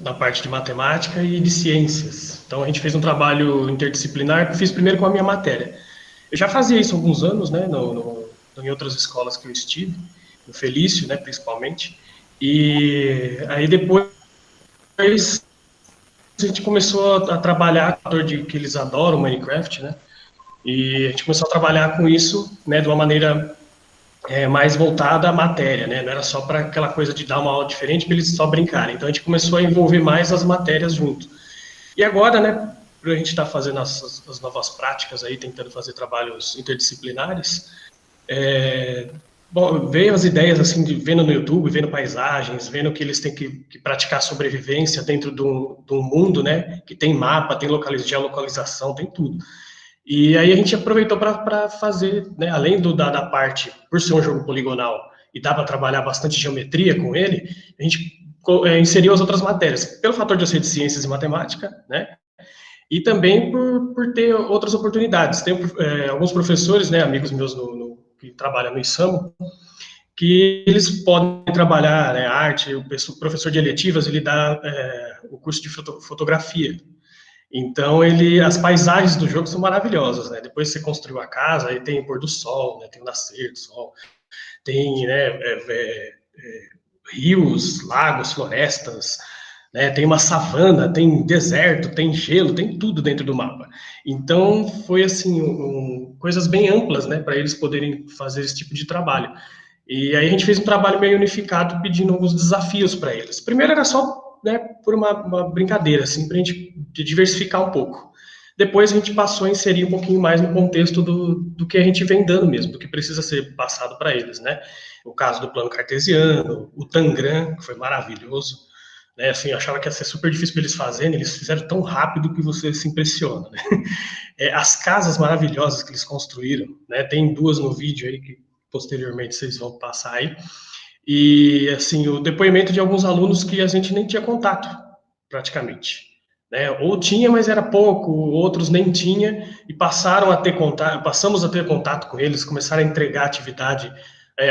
na parte de matemática e de ciências. Então, a gente fez um trabalho interdisciplinar que eu fiz primeiro com a minha matéria. Eu já fazia isso há alguns anos, né, em outras escolas que eu estive, no Felício, né, principalmente. E aí depois a gente começou a trabalhar com o que eles adoram, Minecraft, né? E a gente começou a trabalhar com isso, né, de uma maneira mais voltada à matéria, né? Não era só para aquela coisa de dar uma aula diferente para eles só brincarem. Então a gente começou a envolver mais as matérias junto. E agora, né, para a gente estar fazendo as novas práticas aí, tentando fazer trabalhos interdisciplinares, bom, veio as ideias, assim, vendo no YouTube, vendo paisagens, vendo que eles têm que praticar sobrevivência dentro de um mundo, né, que tem mapa, tem geolocalização, tem tudo. E aí a gente aproveitou para fazer, né, além da parte, por ser um jogo poligonal, e dá para trabalhar bastante geometria com ele, a gente inseriu as outras matérias, pelo fator de eu ser de ciências e matemática, né, e também por ter outras oportunidades. Tem alguns professores, né, amigos meus que trabalham no ISAMO, que eles podem trabalhar, né, arte, o professor de eletivas, ele dá o curso de fotografia. Então, as paisagens do jogo são maravilhosas, né? Depois que você construiu a casa, aí tem o pôr do sol, né? Tem o nascer do sol, tem, né, rios, lagos, florestas, né? Tem uma savana, tem deserto, tem gelo, tem tudo dentro do mapa. Então, foi assim, coisas bem amplas, né? Para eles poderem fazer esse tipo de trabalho. E aí a gente fez um trabalho meio unificado, pedindo alguns desafios para eles. Primeiro era só, né, por uma brincadeira, assim, para a gente diversificar um pouco. Depois a gente passou a inserir um pouquinho mais no contexto do que a gente vem dando mesmo, do que precisa ser passado para eles, né? O caso do plano cartesiano, o Tangram, que foi maravilhoso, né? Assim, eu achava que ia ser super difícil para eles fazerem, eles fizeram tão rápido que você se impressiona, né? As casas maravilhosas que eles construíram, né? Tem duas no vídeo aí que posteriormente vocês vão passar aí. E, assim, o depoimento de alguns alunos que a gente nem tinha contato, praticamente, né? Ou tinha, mas era pouco, outros nem tinha, e passamos a ter contato com eles, começaram a entregar atividade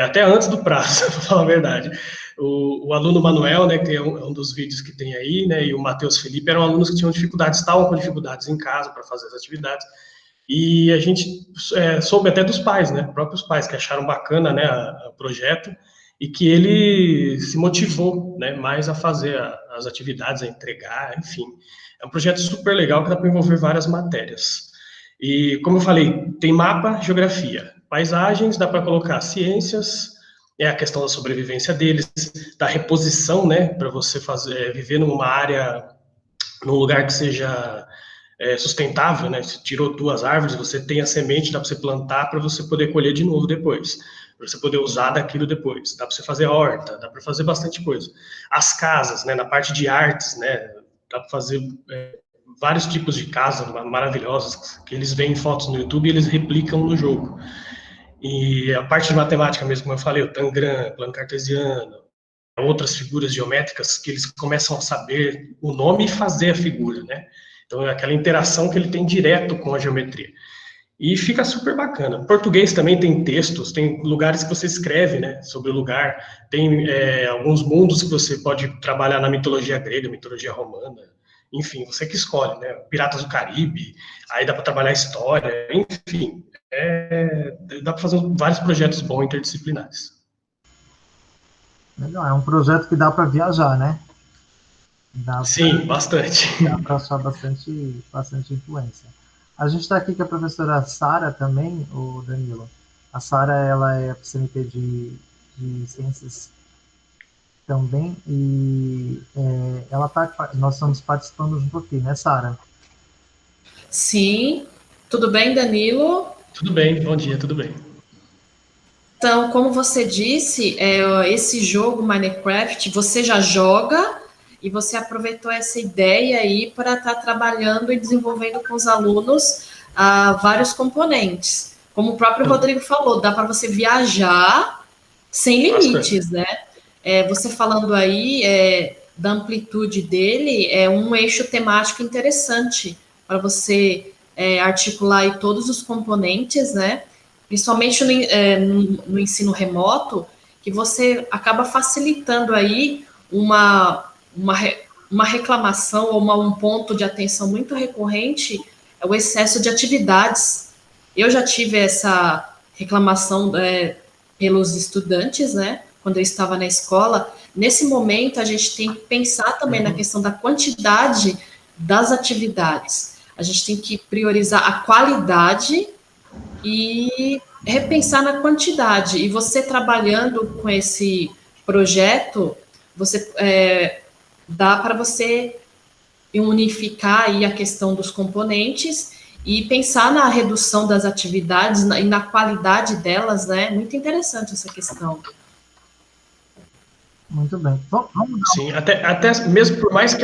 até antes do prazo, para falar a verdade. O aluno Manuel, né, que é um dos vídeos que tem aí, né, e o Matheus Felipe eram alunos que tinham dificuldades, estavam com dificuldades em casa para fazer as atividades, e a gente soube até dos pais, né, próprios pais, que acharam bacana, né, o projeto, e que ele se motivou, né, mais a fazer as atividades, a entregar, enfim. É um projeto super legal que dá para envolver várias matérias. E, como eu falei, tem mapa, geografia, paisagens, dá para colocar ciências, a questão da sobrevivência deles, da reposição, né, para você viver numa área, num lugar que seja sustentável, né? Você tirou duas árvores, você tem a semente, dá para você plantar para você poder colher de novo depois, para você poder usar daquilo depois. Dá para você fazer horta, dá para fazer bastante coisa. As casas, né? Na parte de artes, né? Dá para fazer vários tipos de casas maravilhosas que eles veem fotos no YouTube e eles replicam no jogo. E a parte de matemática mesmo, como eu falei, o Tangram, plano cartesiano, outras figuras geométricas que eles começam a saber o nome e fazer a figura, né? Então, é aquela interação que ele tem direto com a geometria. E fica super bacana. Português também tem textos, tem lugares que você escreve, né, sobre o lugar, tem alguns mundos que você pode trabalhar na mitologia grega, mitologia romana, enfim, você que escolhe, né, Piratas do Caribe, aí dá para trabalhar história, enfim, dá para fazer vários projetos bons interdisciplinares. Legal, é um projeto que dá para viajar, né? Sim, bastante. Dá para achar bastante influência. A gente está aqui com a professora Sara também, o Danilo. A Sara, ela é CNP de Ciências também, e nós estamos participando junto aqui, né, Sara? Sim, Tudo bem, Danilo? Tudo bem, bom dia, tudo bem. Então, como você disse, esse jogo Minecraft, você já joga e você aproveitou essa ideia aí para estar trabalhando e desenvolvendo com os alunos vários componentes. Como o próprio Rodrigo falou, dá para você viajar sem limites, né? Você falando aí da amplitude dele, é um eixo temático interessante para você articular aí todos os componentes, né? Principalmente no ensino remoto, que você acaba facilitando aí uma reclamação ou um ponto de atenção muito recorrente é o excesso de atividades. Eu já tive essa reclamação pelos estudantes, né? Quando eu estava na escola. Nesse momento, a gente tem que pensar também na questão da quantidade das atividades. A gente tem que priorizar a qualidade e repensar na quantidade. E você trabalhando com esse projeto, dá para você unificar aí a questão dos componentes e pensar na redução das atividades e na qualidade delas, né? Muito interessante essa questão. Muito bem. Vamos dar Sim, até mesmo por mais que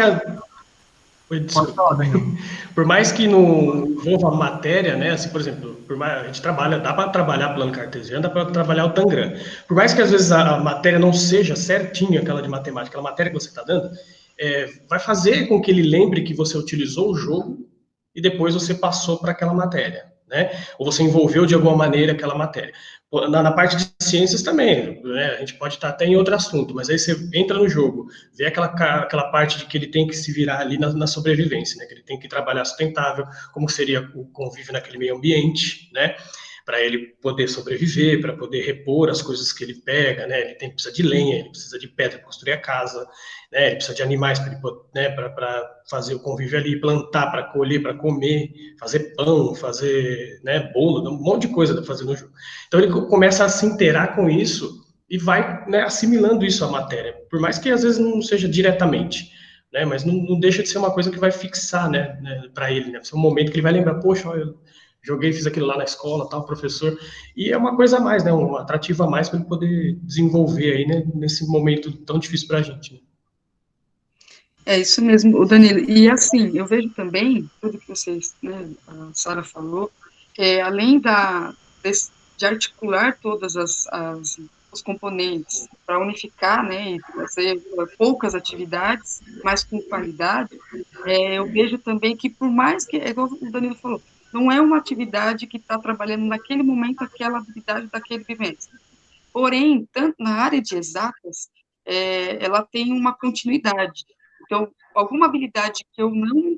por mais que não envolva a matéria, né? Assim, por exemplo, a gente trabalha, dá para trabalhar plano cartesiano, dá para trabalhar o Tangram. Por mais que às vezes a matéria não seja certinha, aquela de matemática, aquela matéria que você está dando, vai fazer com que ele lembre que você utilizou o jogo e depois você passou para aquela matéria, né? Ou você envolveu de alguma maneira aquela matéria. Na parte de ciências também, né? A gente pode estar até em outro assunto, mas aí você entra no jogo, vê aquela parte de que ele tem que se virar ali na sobrevivência, né? Que ele tem que trabalhar sustentável, como seria o convívio naquele meio ambiente, né? Para ele poder sobreviver, para poder repor as coisas que ele pega, né? Ele precisa de lenha, ele precisa de pedra para construir a casa, né? Ele precisa de animais para fazer o convívio ali, plantar, para colher, para comer, fazer pão, fazer, né, bolo, um monte de coisa para fazer no jogo. Então ele começa a se inteirar com isso e vai, né, assimilando isso à matéria, por mais que às vezes não seja diretamente, né? Mas não deixa de ser uma coisa que vai fixar, né, para ele, né? Vai ser um momento que ele vai lembrar, poxa, eu joguei, fiz aquilo lá na escola, tal, professor, e é uma coisa a mais, né, um atrativo a mais para ele poder desenvolver aí, né, nesse momento tão difícil para a gente, né? É isso mesmo, o Danilo. E assim, eu vejo também, tudo que vocês, né, a Sara falou, além de articular todas os componentes para unificar, né, e fazer poucas atividades, mas com qualidade, eu vejo também que por mais que, é igual o Danilo falou, não é uma atividade que está trabalhando naquele momento aquela habilidade daquele bimestre. Porém, tanto na área de exatas, ela tem uma continuidade. Então, alguma habilidade que eu não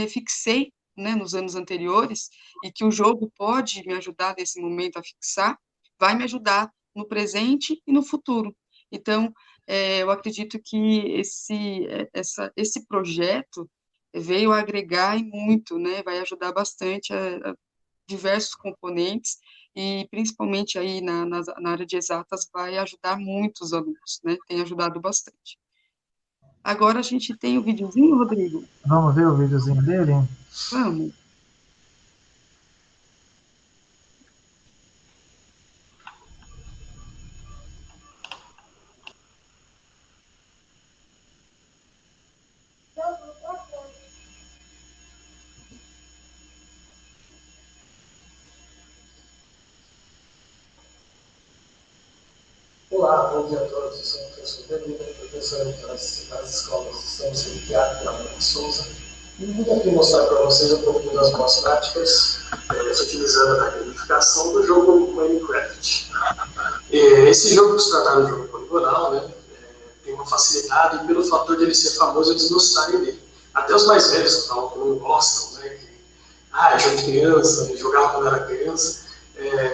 fixei, né, nos anos anteriores, e que o jogo pode me ajudar nesse momento a fixar, vai me ajudar no presente e no futuro. Então, eu acredito que esse projeto veio agregar e muito, né, vai ajudar bastante a diversos componentes, e principalmente aí na área de exatas vai ajudar muitos alunos, né? Tem ajudado bastante. Agora a gente tem o videozinho, Rodrigo? Vamos ver o videozinho dele? Vamos. Olá, bom dia a todos. Eu sou o professor Danilo, professor das escolas de São Luís Teatro da Maria Souza. E vim aqui mostrar para vocês um pouquinho das boas práticas, utilizando a gamificação do jogo Minecraft. Esse jogo, por se tratar de um jogo poligonal, né, tem uma facilidade pelo fator de ele ser famoso, eles gostarem dele. Até os mais velhos que falam que não gostam, né, é jogo de criança, jogava quando era criança.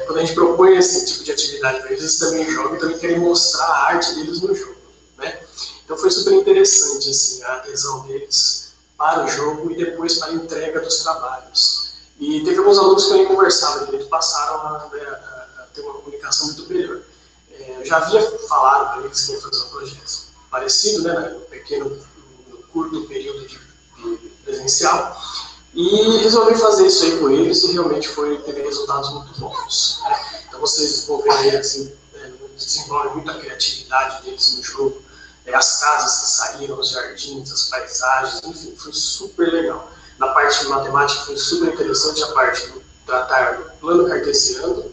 Quando a gente propõe esse tipo de atividade para eles, eles também jogam e também querem mostrar a arte deles no jogo, né? Então foi super interessante assim, a adesão deles para o jogo e depois para a entrega dos trabalhos. E teve alguns alunos que eu nem conversava direito, passaram a ter uma comunicação muito melhor. Eu já havia falado para eles que ia fazer um projeto parecido, né, no curto período de presencial, E resolvi fazer isso aí com eles e realmente teve resultados muito bons. Né? Então vocês vão ver aí, assim, desenvolve muita criatividade deles no jogo, as casas que saíram, os jardins, as paisagens, enfim, foi super legal. Na parte de matemática foi super interessante a parte do tratar do plano cartesiano,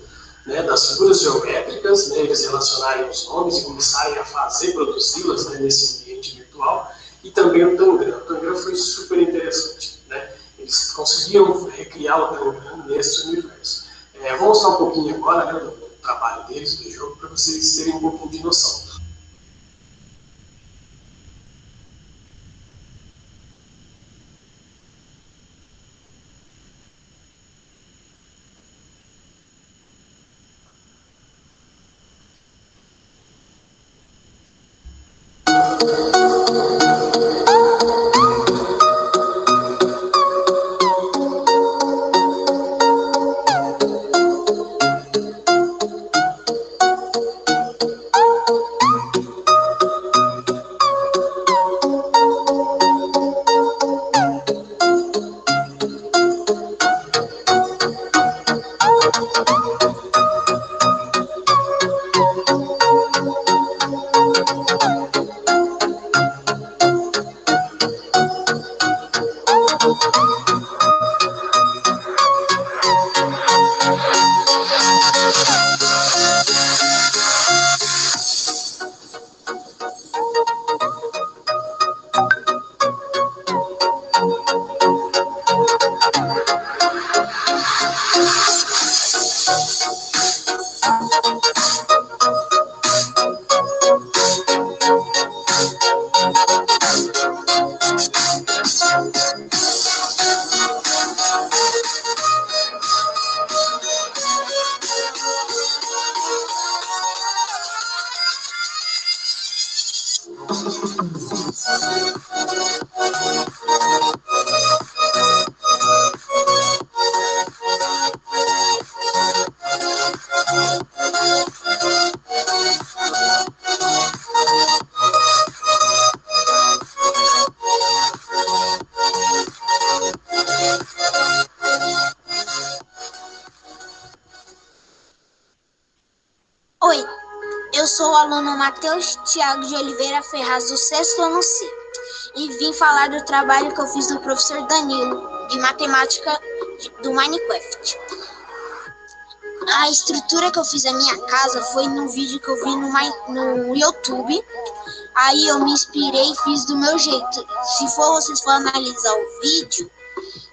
né, das figuras geométricas, né, eles relacionarem os nomes e começarem a produzi-las, né, nesse ambiente virtual, e também o Tangram. O Tangram foi super interessante, né? Eles conseguiram recriar o Tangram nesse universo. Vou mostrar um pouquinho agora, né, do trabalho deles, do jogo, para vocês terem um pouquinho de noção. Oi, eu sou o aluno Matheus Thiago de Oliveira Ferraz, do 6º ano C, e vim falar do trabalho que eu fiz do professor Danilo, de matemática do Minecraft. A estrutura que eu fiz da minha casa foi num vídeo que eu vi no YouTube, aí eu me inspirei e fiz do meu jeito. Se vocês forem analisar o vídeo,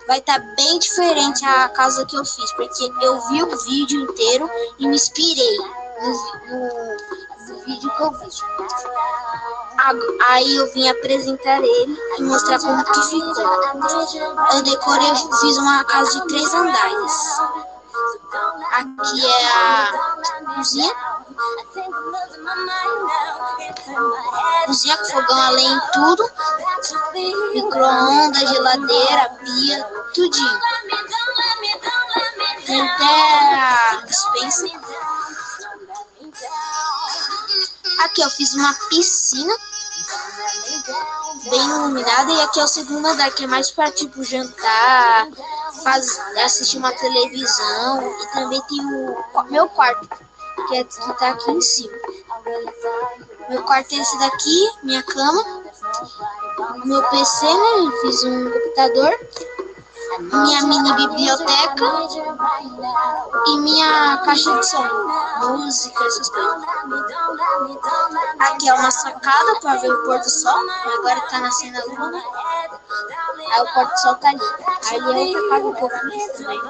vai estar bem diferente a casa que eu fiz, porque eu vi o vídeo inteiro e me inspirei no vídeo que eu vi. Aí eu vim apresentar ele e mostrar como que ficou. Eu decorei, fiz uma casa de 3 andares. Aqui é a cozinha. Cozinha com fogão a lenha e tudo. Micro-ondas, geladeira, pia, tudinho. Tem até a despensa. Aqui eu fiz uma piscina bem iluminada, e aqui é o segundo andar, que é mais para tipo jantar, assistir uma televisão, e também tem o meu quarto, que tá aqui em cima. Meu quarto é esse daqui, minha cama, meu PC, né? Fiz um computador, minha mini biblioteca e minha caixa de som, música, essas coisas. Aqui é uma sacada para ver o pôr do sol, agora tá nascendo a lua, né? Aí o pôr do sol tá ali. Ali é outra casa que eu fiz também.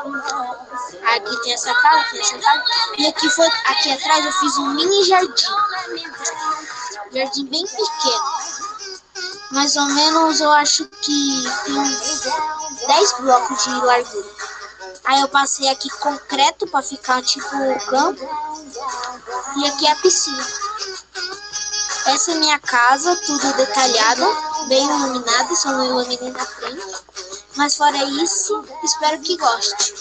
Aqui tem essa casa, e aqui atrás eu fiz um mini jardim. Jardim bem pequeno. Mais ou menos, eu acho que tem uns 10 blocos de largura. Aí eu passei aqui concreto para ficar tipo o campo. E aqui é a piscina. Essa é minha casa, tudo detalhada, bem iluminada, só não iluminei na frente. Mas fora isso, espero que goste.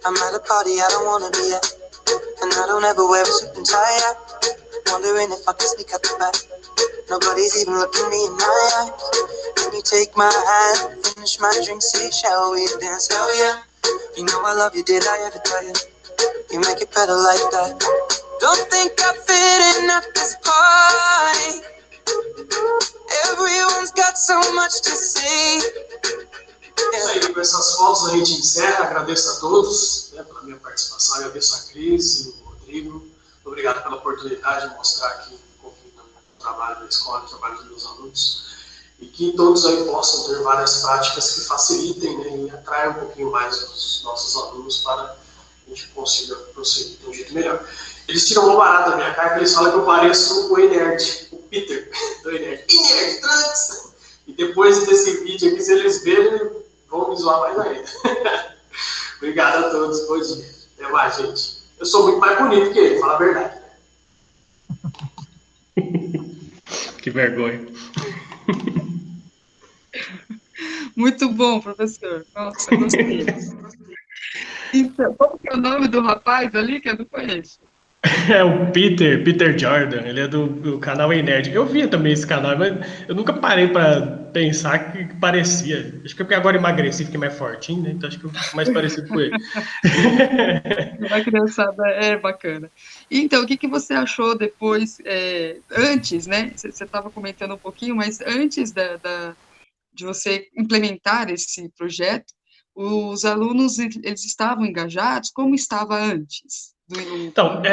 I'm at a party I don't wanna be at, and I don't ever wear a suit and tie. wondering if I can sneak out the back. Nobody's even looking me in my eyes. Can you take my hand, finish my drink, say, shall we dance? Hell yeah. You know I love you, did I ever tell you? You make it better like that. Don't think I fit in at this party. Everyone's got so much to say. Isso aí, com essas fotos a gente encerra. Agradeço a todos, né, pela minha participação. Agradeço a Cris e o Rodrigo. Obrigado pela oportunidade de mostrar aqui um pouquinho do trabalho da escola, do trabalho dos meus alunos. E que todos aí possam ter várias práticas que facilitem, né, e atraiam um pouquinho mais os nossos alunos para a gente consiga prosseguir de um jeito melhor. Eles tiram uma barata da minha cara, que eles falam que eu pareço o Enerd, o Peter, do Enerd. Enerd, Trunks! E depois desse vídeo aqui, se eles verem, vão me zoar mais ainda. Obrigado a todos, bom dia. Até mais, gente. Eu sou muito mais bonito que ele, fala a verdade. Que vergonha. Muito bom, professor. Nossa, gostei. Então, qual que é o nome do rapaz ali que eu não conheço? É o Peter Jordan, ele é do canal Ei Nerd. Eu via também esse canal, mas eu nunca parei para pensar que parecia. Acho que é porque agora emagreci, fiquei mais fortinho, né? Então acho que eu fico mais parecido com ele. A criançada é bacana. Então, o que você achou depois, antes, né? Você estava comentando um pouquinho, mas antes de você implementar esse projeto, os alunos, eles estavam engajados? Como estava antes? Então,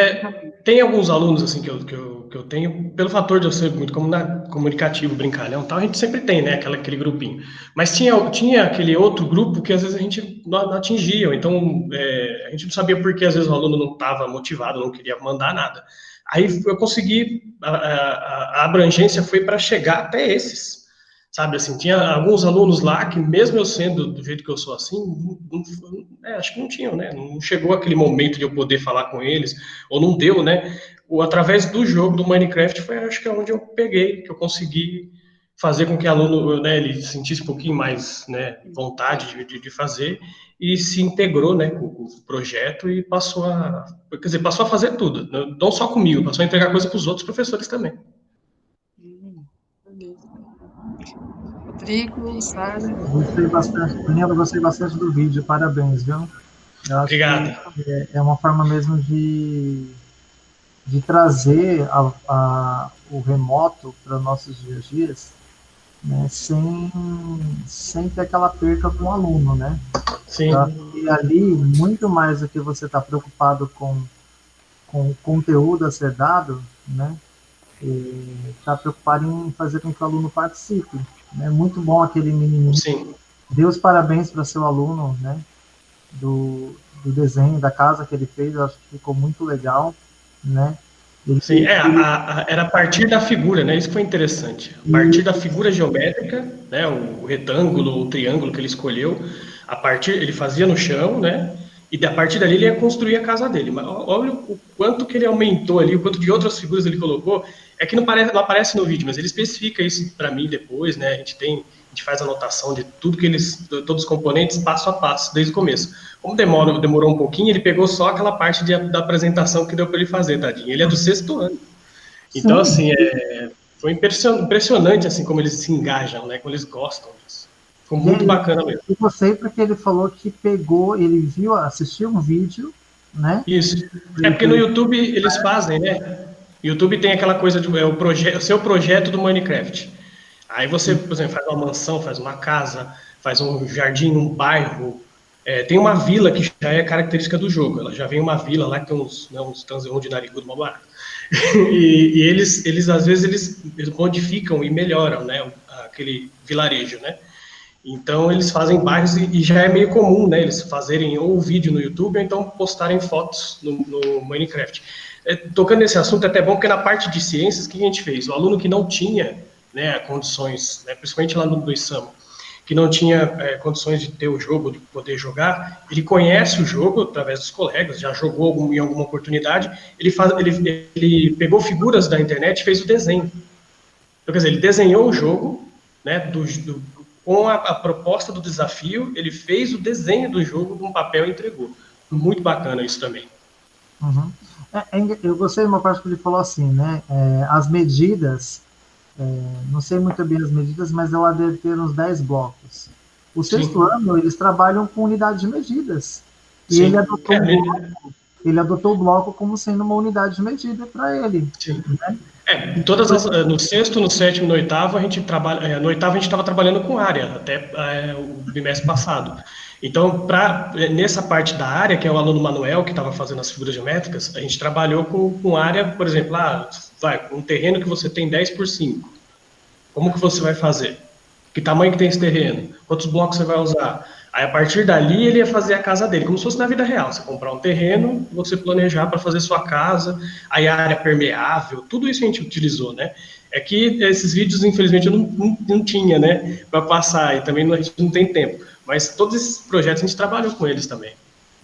tem alguns alunos assim que eu tenho, pelo fator de eu ser muito comunicativo, brincalhão, tal, a gente sempre tem, né, aquele grupinho. Mas tinha aquele outro grupo que às vezes a gente não atingia, então a gente não sabia por que às vezes o aluno não estava motivado, não queria mandar nada. Aí eu consegui, a abrangência foi para chegar até esses. Sabe, assim, tinha alguns alunos lá que, mesmo eu sendo do jeito que eu sou assim, acho que não tinham, né? Não chegou aquele momento de eu poder falar com eles, ou não deu, né? Através do jogo do Minecraft foi, acho que é onde eu peguei, que eu consegui fazer com que o aluno, né, ele sentisse um pouquinho mais, né, vontade de fazer e se integrou, né, com o projeto e passou a fazer tudo, não só comigo, passou a entregar coisa para os outros professores também. Rodrigo, Sara. Gostei bastante do vídeo, parabéns, viu? Eu acho Obrigado. Que é uma forma mesmo de trazer o remoto para nossos dias, né, sem ter aquela perca com o aluno, né? Sim. E ali, muito mais do que você está preocupado com o conteúdo a ser dado, né? Está preocupado em fazer com que o aluno participe. É muito bom aquele menininho. Sim. Dê os parabéns para seu aluno, né? Do desenho da casa que ele fez, eu acho que ficou muito legal, né? Sim, era a partir da figura, né? Isso foi interessante. A partir da figura geométrica, né? O retângulo, o triângulo que ele escolheu, ele fazia no chão, né? E a partir dali ele ia construir a casa dele. Mas olha o quanto que ele aumentou ali, o quanto de outras figuras ele colocou. É que não aparece no vídeo, mas ele especifica isso para mim depois, né? A gente faz anotação de tudo todos os componentes passo a passo, desde o começo. Como demorou um pouquinho, ele pegou só aquela parte da apresentação que deu para ele fazer, tadinho. Ele é do 6º ano. Então, assim, foi impressionante, assim, como eles se engajam, né? Como eles gostam disso. Ficou muito bacana mesmo. Eu gostei porque ele falou que assistiu um vídeo, né? Isso. É porque no YouTube eles fazem, né? YouTube tem aquela coisa o seu projeto do Minecraft. Aí você, por exemplo, faz uma mansão, faz uma casa, faz um jardim, um bairro. Tem uma vila que já é característica do jogo. Ela já vem uma vila lá que tem uns tanzerão de narigudo, uma barata. E eles às vezes, eles modificam e melhoram, né? Aquele vilarejo, né? Então, eles fazem bairros e já é meio comum, né? Eles fazerem ou vídeo no YouTube ou então postarem fotos no Minecraft. Tocando nesse assunto, é até bom porque na parte de ciências, o que a gente fez? O aluno que não tinha, né, condições, né, principalmente lá no ISAMO, que não tinha condições de ter o jogo, de poder jogar, ele conhece o jogo através dos colegas, já jogou em alguma oportunidade, ele pegou figuras da internet e fez o desenho. Então, quer dizer, ele desenhou o jogo, né, com a proposta do desafio, ele fez o desenho do jogo num papel e entregou. Muito bacana isso também. Uhum. Eu gostei de uma parte que ele falou assim, né? As medidas, não sei muito bem as medidas, mas ela deve ter uns 10 blocos. O sexto Sim, ano, eles trabalham com unidade de medidas. E sim. ele adotou o bloco como sendo uma unidade de medida para ele. Sim. Né? No sexto, no sétimo, no oitavo, a gente trabalha. No oitavo a gente estava trabalhando com área, até o bimestre passado. Então, nessa parte da área, que é o aluno Manuel, que estava fazendo as figuras geométricas, a gente trabalhou com área, por exemplo, um terreno que você tem 10 por 5. Como que você vai fazer? Que tamanho que tem esse terreno? Quantos blocos você vai usar? Aí, a partir dali, ele ia fazer a casa dele, como se fosse na vida real. Você comprar um terreno, você planejar para fazer sua casa, aí a área permeável, tudo isso a gente utilizou, né? É que esses vídeos, infelizmente, eu não tinha, né, para passar, e também a gente não tem tempo. Mas todos esses projetos a gente trabalhou com eles também.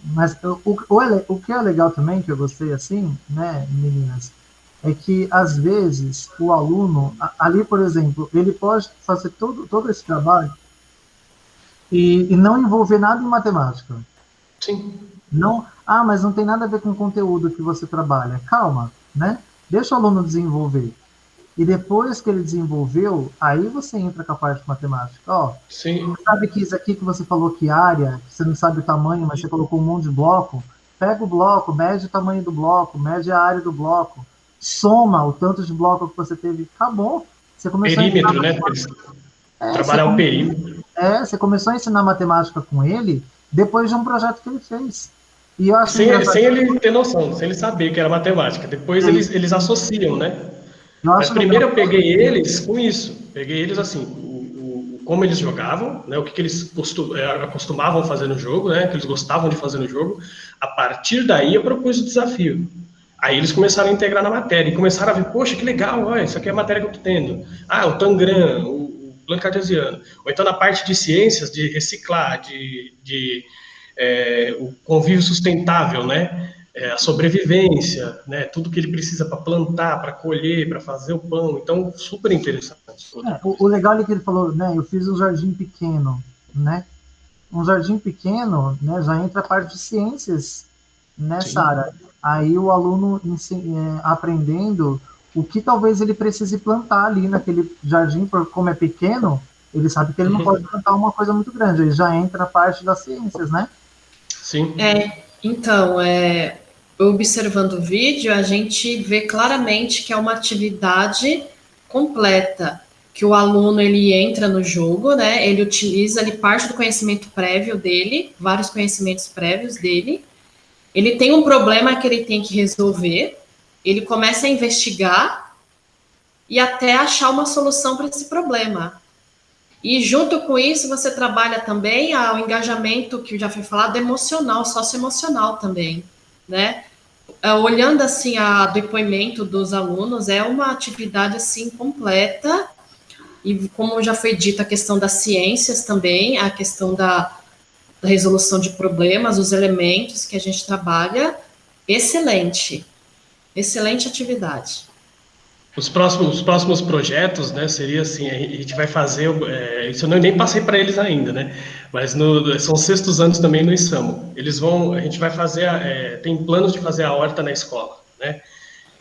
Mas o que é legal também, que eu gostei assim, né, meninas, é que às vezes o aluno, ali, por exemplo, ele pode fazer todo esse trabalho e não envolver nada em matemática. Sim. Não, mas não tem nada a ver com o conteúdo que você trabalha. Calma, né? Deixa o aluno desenvolver. E depois que ele desenvolveu, aí você entra com a parte de matemática. Sim. Você sabe que isso aqui que você falou que área, que você não sabe o tamanho, mas você colocou um monte de bloco, pega o bloco, mede o tamanho do bloco, mede a área do bloco, soma o tanto de bloco que você teve, acabou. Você começou Perímetro, né? Trabalhar o perímetro. Você começou a ensinar matemática com ele depois de um projeto que ele fez. E eu acho sem ele ter noção, sem ele saber que era matemática. Depois eles associam, né? Mas primeiro eu peguei eles com isso. Peguei eles assim, como eles jogavam, né? O que eles acostumavam fazer no jogo, né? Que eles gostavam de fazer no jogo. A partir daí eu propus o desafio. Aí eles começaram a integrar na matéria e começaram a ver, poxa, que legal, olha, isso aqui é a matéria que eu tô tendo. O Tangram, o plano cartesiano. Ou então na parte de ciências, de reciclar, o convívio sustentável, né? A sobrevivência, né? Tudo que ele precisa para plantar, para colher, para fazer o pão. Então, super interessante. O legal é que ele falou, né? Eu fiz um jardim pequeno, né? Um jardim pequeno, né? Já entra a parte de ciências nessa área. Aí o aluno aprendendo o que talvez ele precise plantar ali naquele jardim, porque como é pequeno, ele sabe que ele não pode plantar uma coisa muito grande. Ele já entra a parte das ciências, né? Sim. Então, observando o vídeo, a gente vê claramente que é uma atividade completa, que o aluno ele entra no jogo, né? Ele parte do conhecimento prévio dele, vários conhecimentos prévios dele. Ele tem um problema que ele tem que resolver, ele começa a investigar e até achar uma solução para esse problema. E junto com isso, você trabalha também o engajamento, que já foi falado, emocional, socioemocional também, né? Olhando, assim, o depoimento dos alunos, é uma atividade, assim, completa, e como já foi dito, a questão das ciências também, a questão da resolução de problemas, os elementos que a gente trabalha, excelente atividade. Os próximos projetos, né, seria assim, a gente vai fazer, isso eu nem passei para eles ainda, né, mas são sextos anos também no ISAMO. A gente vai fazer, tem planos de fazer a horta na escola, né,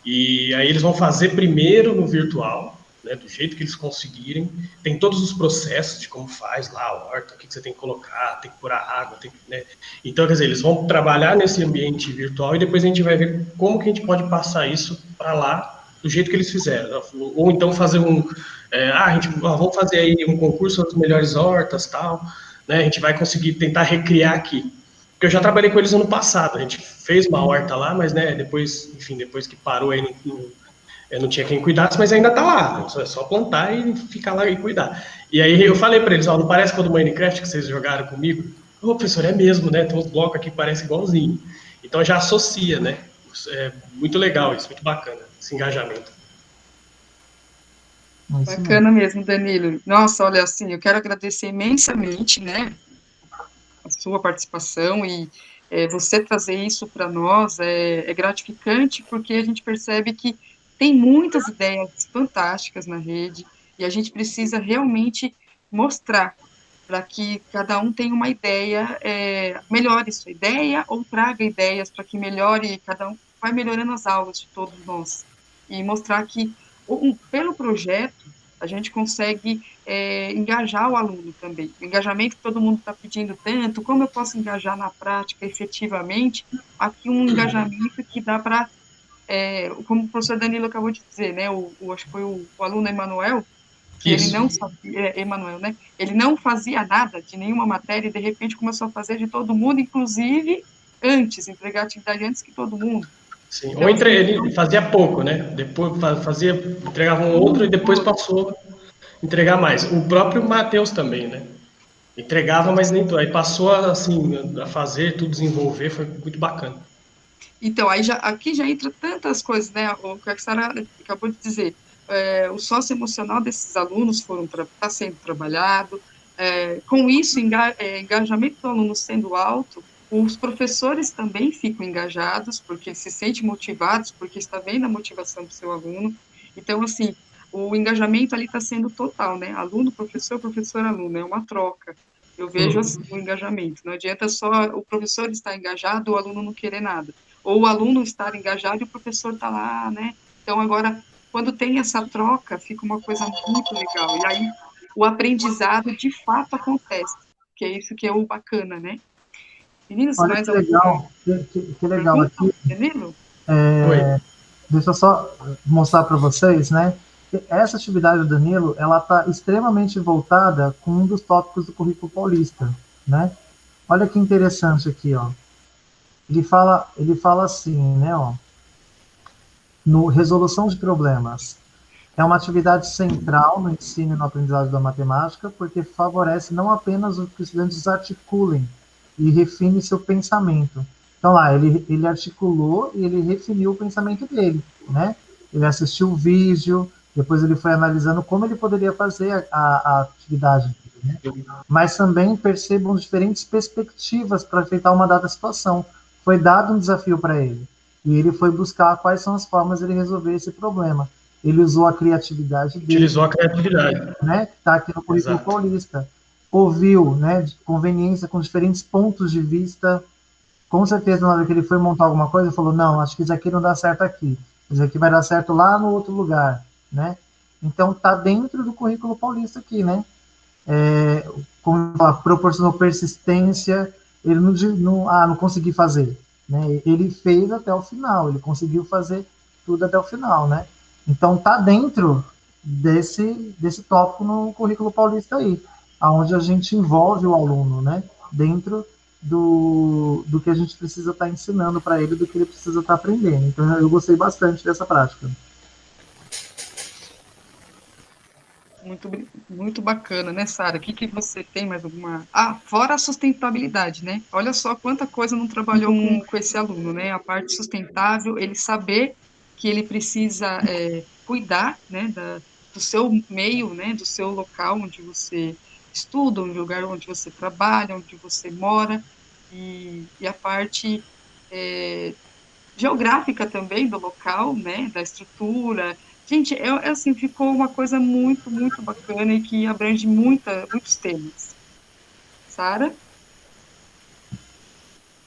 e aí eles vão fazer primeiro no virtual, né, do jeito que eles conseguirem, tem todos os processos de como faz lá a horta, o que você tem que colocar, tem que pôr a água, né, então, quer dizer, eles vão trabalhar nesse ambiente virtual e depois a gente vai ver como que a gente pode passar isso para lá, do jeito que eles fizeram, ou então fazer vamos fazer aí um concurso das melhores hortas, tal, né, a gente vai conseguir tentar recriar aqui, porque eu já trabalhei com eles ano passado, a gente fez uma horta lá, mas, né, depois que parou aí, não tinha quem cuidasse, mas ainda tá lá, é só plantar e ficar lá e cuidar, e aí eu falei para eles, não parece com o do Minecraft que vocês jogaram comigo? Professor, é mesmo, né, tem uns blocos aqui que parecem igualzinho, então já associa, né, é muito legal isso, muito bacana, esse engajamento. Bacana mesmo, Danilo. Nossa, olha, assim, eu quero agradecer imensamente, né, a sua participação e você trazer isso para nós é gratificante, porque a gente percebe que tem muitas ideias fantásticas na rede e a gente precisa realmente mostrar para que cada um tenha uma ideia, melhore sua ideia ou traga ideias para que melhore cada um, vai melhorando as aulas de todos nós. E mostrar que, pelo projeto, a gente consegue engajar o aluno também. O engajamento que todo mundo está pedindo tanto, como eu posso engajar na prática, efetivamente, aqui um engajamento que dá para, como o professor Danilo acabou de dizer, né, acho que foi o aluno Emanuel, que ele não sabia, Emanuel, né, ele não fazia nada de nenhuma matéria e, de repente, começou a fazer de todo mundo, inclusive antes, entregar atividade antes que todo mundo. Sim, Então, ou assim, ele fazia pouco, né? Depois entregava um outro e depois passou a entregar mais. O próprio Matheus também, né? Entregava, mas nem tudo. Aí passou assim, a fazer, tudo desenvolver, foi muito bacana. então, aqui já entra tantas coisas, né? O que a Sara acabou de dizer. O socioemocional desses alunos está sendo trabalhado. Com isso, engajamento do aluno sendo alto, os professores também ficam engajados, porque se sentem motivados, porque está vendo a motivação do seu aluno. Então, assim, o engajamento ali está sendo total, né? Aluno, professor, professor, aluno, é uma troca. Eu vejo assim, o engajamento. Não adianta só o professor estar engajado, o aluno não querer nada. Ou o aluno estar engajado e o professor está lá, né? Então, agora, quando tem essa troca, fica uma coisa muito legal. E aí, o aprendizado, de fato, acontece. Que é isso que é o bacana, né? Meninos, Olha mais que alguma legal, que legal pergunta, aqui. Danilo? Oi. Deixa eu só mostrar para vocês, né? Que essa atividade do Danilo, ela está extremamente voltada com um dos tópicos do currículo paulista, né? Olha que interessante aqui, ó. Ele fala assim, né, ó, no resolução de problemas. É uma atividade central no ensino e no aprendizado da matemática, porque favorece não apenas que os estudantes articulem e refinem seu pensamento. Então, lá, ele articulou e ele refiniu o pensamento dele, né? Ele assistiu o vídeo, depois ele foi analisando como ele poderia fazer a atividade, né? Mas também percebam diferentes perspectivas para afetar uma dada situação. Foi dado um desafio para ele, e ele foi buscar quais são as formas de ele resolver esse problema. Ele usou a criatividade dele, Utilizou a criatividade. né, que está aqui no currículo Exato. paulista. Ouviu, né, de conveniência com diferentes pontos de vista. Com certeza, na hora que ele foi montar alguma coisa, ele falou, não, acho que isso aqui não dá certo aqui. Isso aqui vai dar certo lá no outro lugar, né? Então, está dentro do currículo paulista aqui, né? Como ela proporcionou persistência, ele não consegui fazer, né? Ele fez até o final, ele conseguiu fazer tudo até o final, né? Então tá dentro desse tópico no currículo paulista aí, aonde a gente envolve o aluno, né? Dentro do que a gente precisa estar ensinando para ele, do que ele precisa estar aprendendo. Então eu gostei bastante dessa prática. Muito, muito bacana, né, Sara? O que você tem mais alguma... fora a sustentabilidade, né? Olha só quanta coisa não trabalhou com esse aluno, né? A parte sustentável, ele saber que ele precisa cuidar, né, do seu meio, né, do seu local onde você estuda, um lugar onde você trabalha, onde você mora, e a parte geográfica também do local, né, da estrutura. Gente, assim, ficou uma coisa muito, muito bacana e que abrange muitos temas. Sara?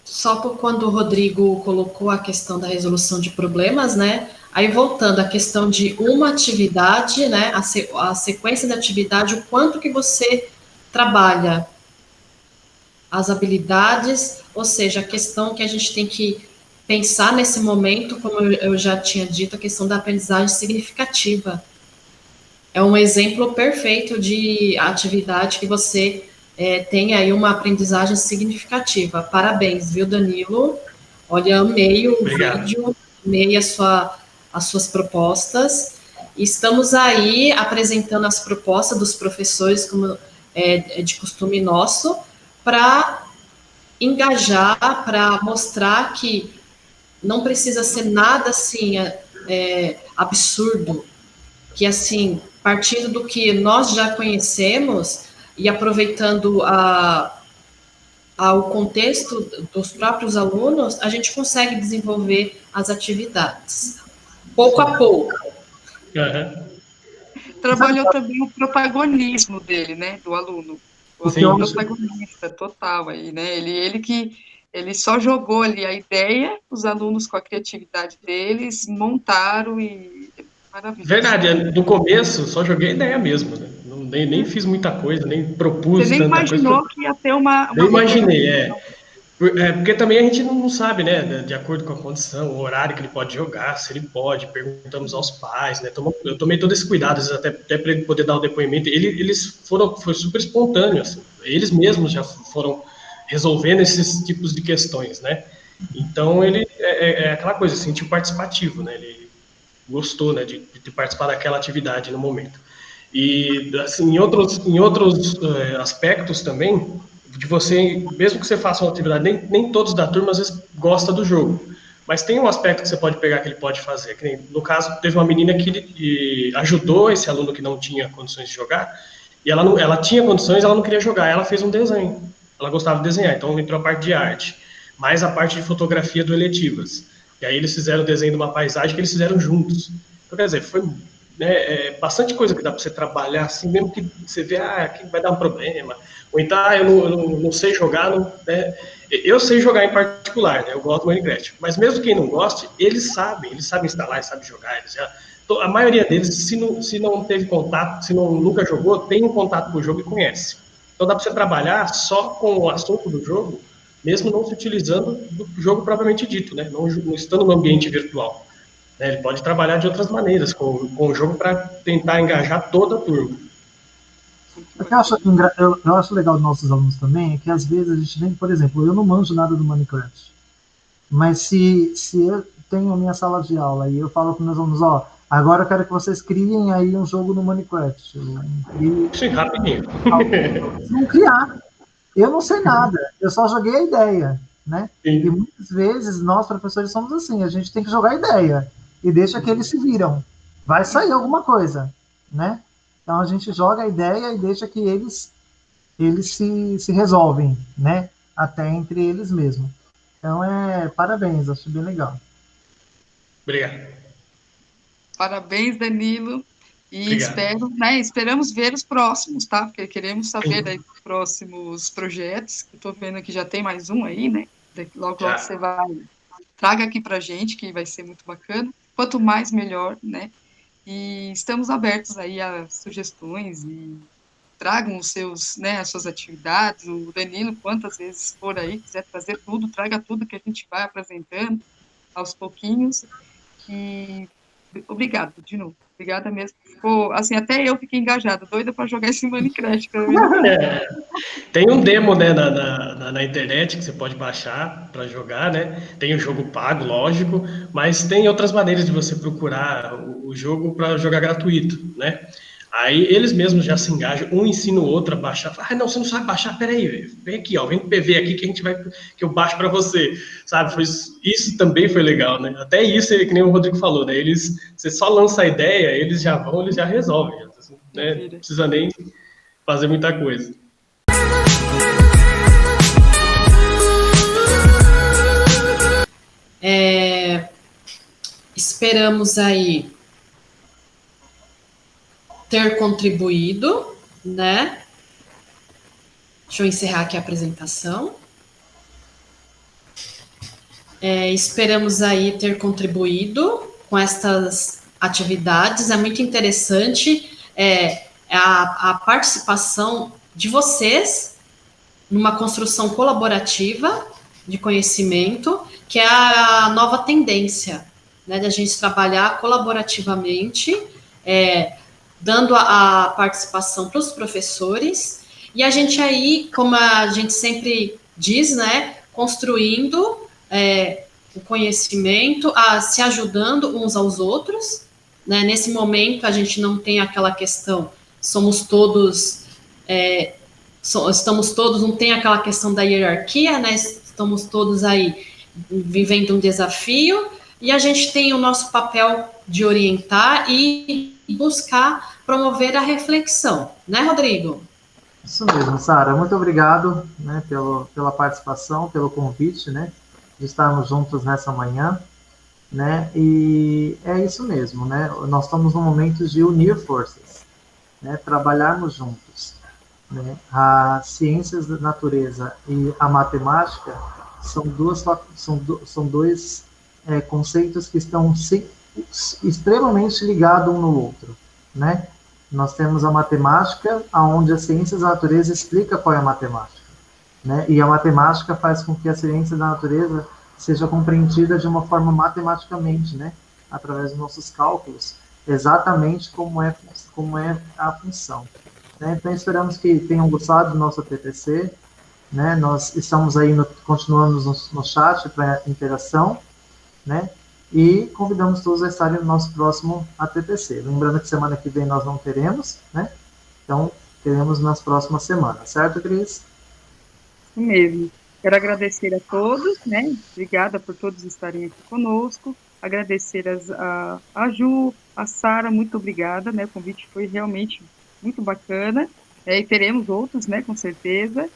Só por quando o Rodrigo colocou a questão da resolução de problemas, né? Aí voltando à questão de uma atividade, né? A sequência da atividade, o quanto que você trabalha as habilidades, ou seja, a questão que a gente tem que pensar nesse momento, como eu já tinha dito, a questão da aprendizagem significativa. É um exemplo perfeito de atividade que você tem aí uma aprendizagem significativa. Parabéns, viu, Danilo? Olha, amei o vídeo, amei as suas propostas. Estamos aí apresentando as propostas dos professores, como é de costume nosso, para engajar, para mostrar que não precisa ser nada assim absurdo, que assim, partindo do que nós já conhecemos e aproveitando o contexto dos próprios alunos, a gente consegue desenvolver as atividades, pouco a pouco. Trabalhou também o protagonismo dele, né, do aluno. O aluno protagonista total aí, né? Ele que Ele só jogou ali a ideia, os alunos com a criatividade deles montaram e maravilhoso. Verdade, no começo só joguei ideia mesmo, né? Nem fiz muita coisa, nem propus Você nem tanta coisa. imaginou que ia ter uma Nem imaginei, repercussão. Porque também a gente não sabe, né, de acordo com a condição, o horário que ele pode jogar, se ele pode, perguntamos aos pais, né, eu tomei todo esse cuidado, às vezes até para ele poder dar o depoimento, foi super espontâneo, assim, eles mesmos já foram resolvendo esses tipos de questões, né, então ele é aquela coisa, sentiu participativo, né, ele gostou, né, de participar daquela atividade no momento. E, assim, em outros aspectos também, de você, mesmo que você faça uma atividade, nem todos da turma às vezes gosta do jogo, mas tem um aspecto que você pode pegar que ele pode fazer, que nem, no caso, teve uma menina que ajudou esse aluno que não tinha condições de jogar, e ela tinha condições, ela não queria jogar, ela fez um desenho, ela gostava de desenhar, então entrou a parte de arte, mais a parte de fotografia do eletivas, e aí eles fizeram o desenho de uma paisagem que eles fizeram juntos, então quer dizer, foi bastante coisa que dá para você trabalhar, assim, mesmo que você vê, aqui vai dar um problema, ou então, eu não sei jogar, né? Eu sei jogar em particular, né? Eu gosto do Minecraft, mas mesmo quem não goste, eles sabem instalar, eles sabem jogar, a maioria deles, se não teve contato, se nunca jogou, tem um contato com o jogo e conhece. Então dá para você trabalhar só com o assunto do jogo, mesmo não se utilizando do jogo propriamente dito, né? Não estando no ambiente virtual. Ele pode trabalhar de outras maneiras com o jogo para tentar engajar toda a turma. O que eu acho legal dos nossos alunos também é que às vezes a gente nem, por exemplo, eu não manjo nada do Minecraft, mas se eu tenho a minha sala de aula e eu falo com meus alunos, agora eu quero que vocês criem aí um jogo no Minecraft. Sim, rapidinho. Eles vão criar. Eu não sei nada, eu só joguei a ideia, né? Sim. E muitas vezes nós, professores, somos assim, a gente tem que jogar a ideia e deixa que eles se viram. Vai sair alguma coisa, né? Então a gente joga a ideia e deixa que eles se resolvem, né? Até entre eles mesmos. Então parabéns, acho bem legal. Obrigado. Parabéns, Danilo. E Obrigado. esperamos ver os próximos, tá? Porque queremos saber daí dos próximos projetos. Eu tô vendo que já tem mais um aí, né? Logo você traga aqui pra gente, que vai ser muito bacana. Quanto mais, melhor, né? E estamos abertos aí a sugestões e tragam os seus, né, as suas atividades. O Danilo, quantas vezes for aí, quiser trazer tudo, traga tudo que a gente vai apresentando aos pouquinhos. E obrigado, de novo. Obrigada mesmo. Assim, até eu fiquei engajada, doida para jogar esse Minecraft. Tem um demo, né, na internet que você pode baixar para jogar, né? Tem o jogo pago, lógico, mas tem outras maneiras de você procurar o jogo para jogar gratuito, né? Aí eles mesmos já se engajam, um ensina o outro a baixar. Fala, não, você não sabe baixar, peraí, vem aqui, vem com o PV aqui que eu baixo para você, sabe? Isso também foi legal, né? Até isso, que nem o Rodrigo falou, né? Você só lança a ideia, eles já resolvem, né? Não precisa nem fazer muita coisa. Esperamos aí ter contribuído, né? Deixa eu encerrar aqui a apresentação. Esperamos aí ter contribuído com estas atividades. É muito interessante a participação de vocês numa construção colaborativa de conhecimento, que é a nova tendência, né, da gente trabalhar colaborativamente, dando a participação para os professores, e a gente aí, como a gente sempre diz, né, construindo o conhecimento, se ajudando uns aos outros, né? Nesse momento a gente não tem aquela questão, estamos todos, não tem aquela questão da hierarquia, né? Estamos todos aí vivendo um desafio, e a gente tem o nosso papel de orientar e buscar promover a reflexão, né, Rodrigo? Isso mesmo, Sara. Muito obrigado, né, pela participação, pelo convite, né, de estarmos juntos nessa manhã, né, e é isso mesmo, né, nós estamos num momento de unir forças, né, trabalharmos juntos, né, as ciências da natureza e a matemática, são dois conceitos que estão extremamente ligados um no outro, né? Nós temos a matemática, onde as ciências da natureza explica qual é a matemática, né? E a matemática faz com que a ciência da natureza seja compreendida de uma forma matematicamente, né? Através dos nossos cálculos, exatamente como é a função. Né? Então, esperamos que tenham gostado do nosso TPC, né? Nós estamos aí, continuamos no chat para interação, né? E convidamos todos a estarem no nosso próximo ATPC. Lembrando que semana que vem nós não teremos, né? Então, teremos nas próximas semanas, certo, Cris? Isso mesmo. Quero agradecer a todos, né? Obrigada por todos estarem aqui conosco. Agradecer a Ju, a Sara, muito obrigada, né? O convite foi realmente muito bacana. E teremos outros, né? Com certeza.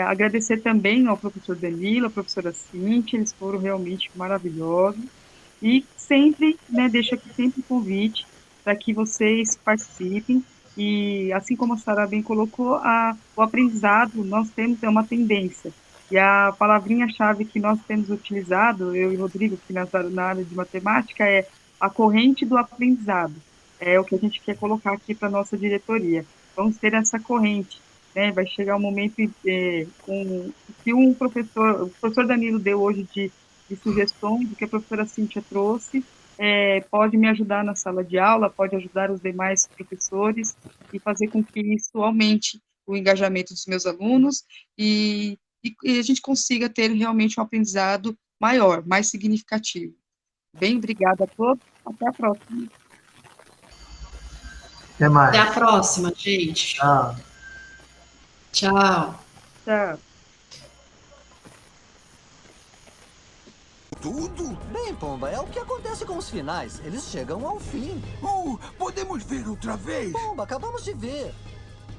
Agradecer também ao professor Danilo, à professora Cíntia, eles foram realmente maravilhosos. E sempre, né, deixo aqui sempre o convite para que vocês participem. E assim como a Sara bem colocou, o aprendizado nós temos uma tendência. E a palavrinha-chave que nós temos utilizado, eu e o Rodrigo, aqui na área de matemática, é a corrente do aprendizado. É o que a gente quer colocar aqui para a nossa diretoria. Vamos ter essa corrente, né? Vai chegar um momento que o professor Danilo deu hoje de sugestões, o que a professora Cíntia trouxe, pode me ajudar na sala de aula, pode ajudar os demais professores e fazer com que isso aumente o engajamento dos meus alunos e a gente consiga ter realmente um aprendizado maior, mais significativo. Bem, obrigada a todos, até a próxima. Até mais. Até a próxima, gente. Tchau. Tchau. Tchau. Tudo? Bem, Pomba, é o que acontece com os finais. Eles chegam ao fim. Podemos ver outra vez? Pomba, acabamos de ver.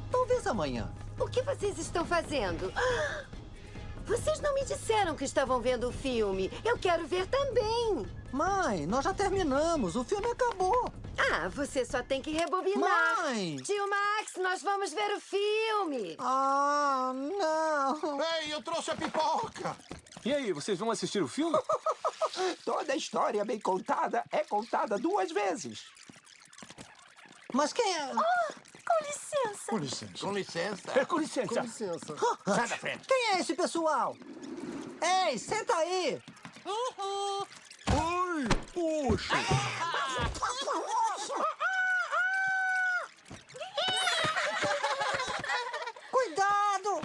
Talvez amanhã. O que vocês estão fazendo? Vocês não me disseram que estavam vendo o filme. Eu quero ver também. Mãe, nós já terminamos. O filme acabou. Você só tem que rebobinar. Mãe! Tio Max, nós vamos ver o filme. Não. Ei, eu trouxe a pipoca. E aí, vocês vão assistir o filme? Toda história bem contada é contada 2 vezes. Mas quem é? Com licença. Com licença. Com licença. Com licença. Com licença. Sai da frente. Quem é esse pessoal? Ei, senta aí. Oi, puxa. Cuidado.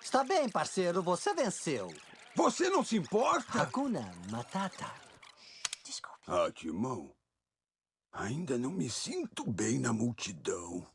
Está bem, parceiro, você venceu. Você não se importa? Hakuna Matata. Desculpe. Timão. Ainda não me sinto bem na multidão.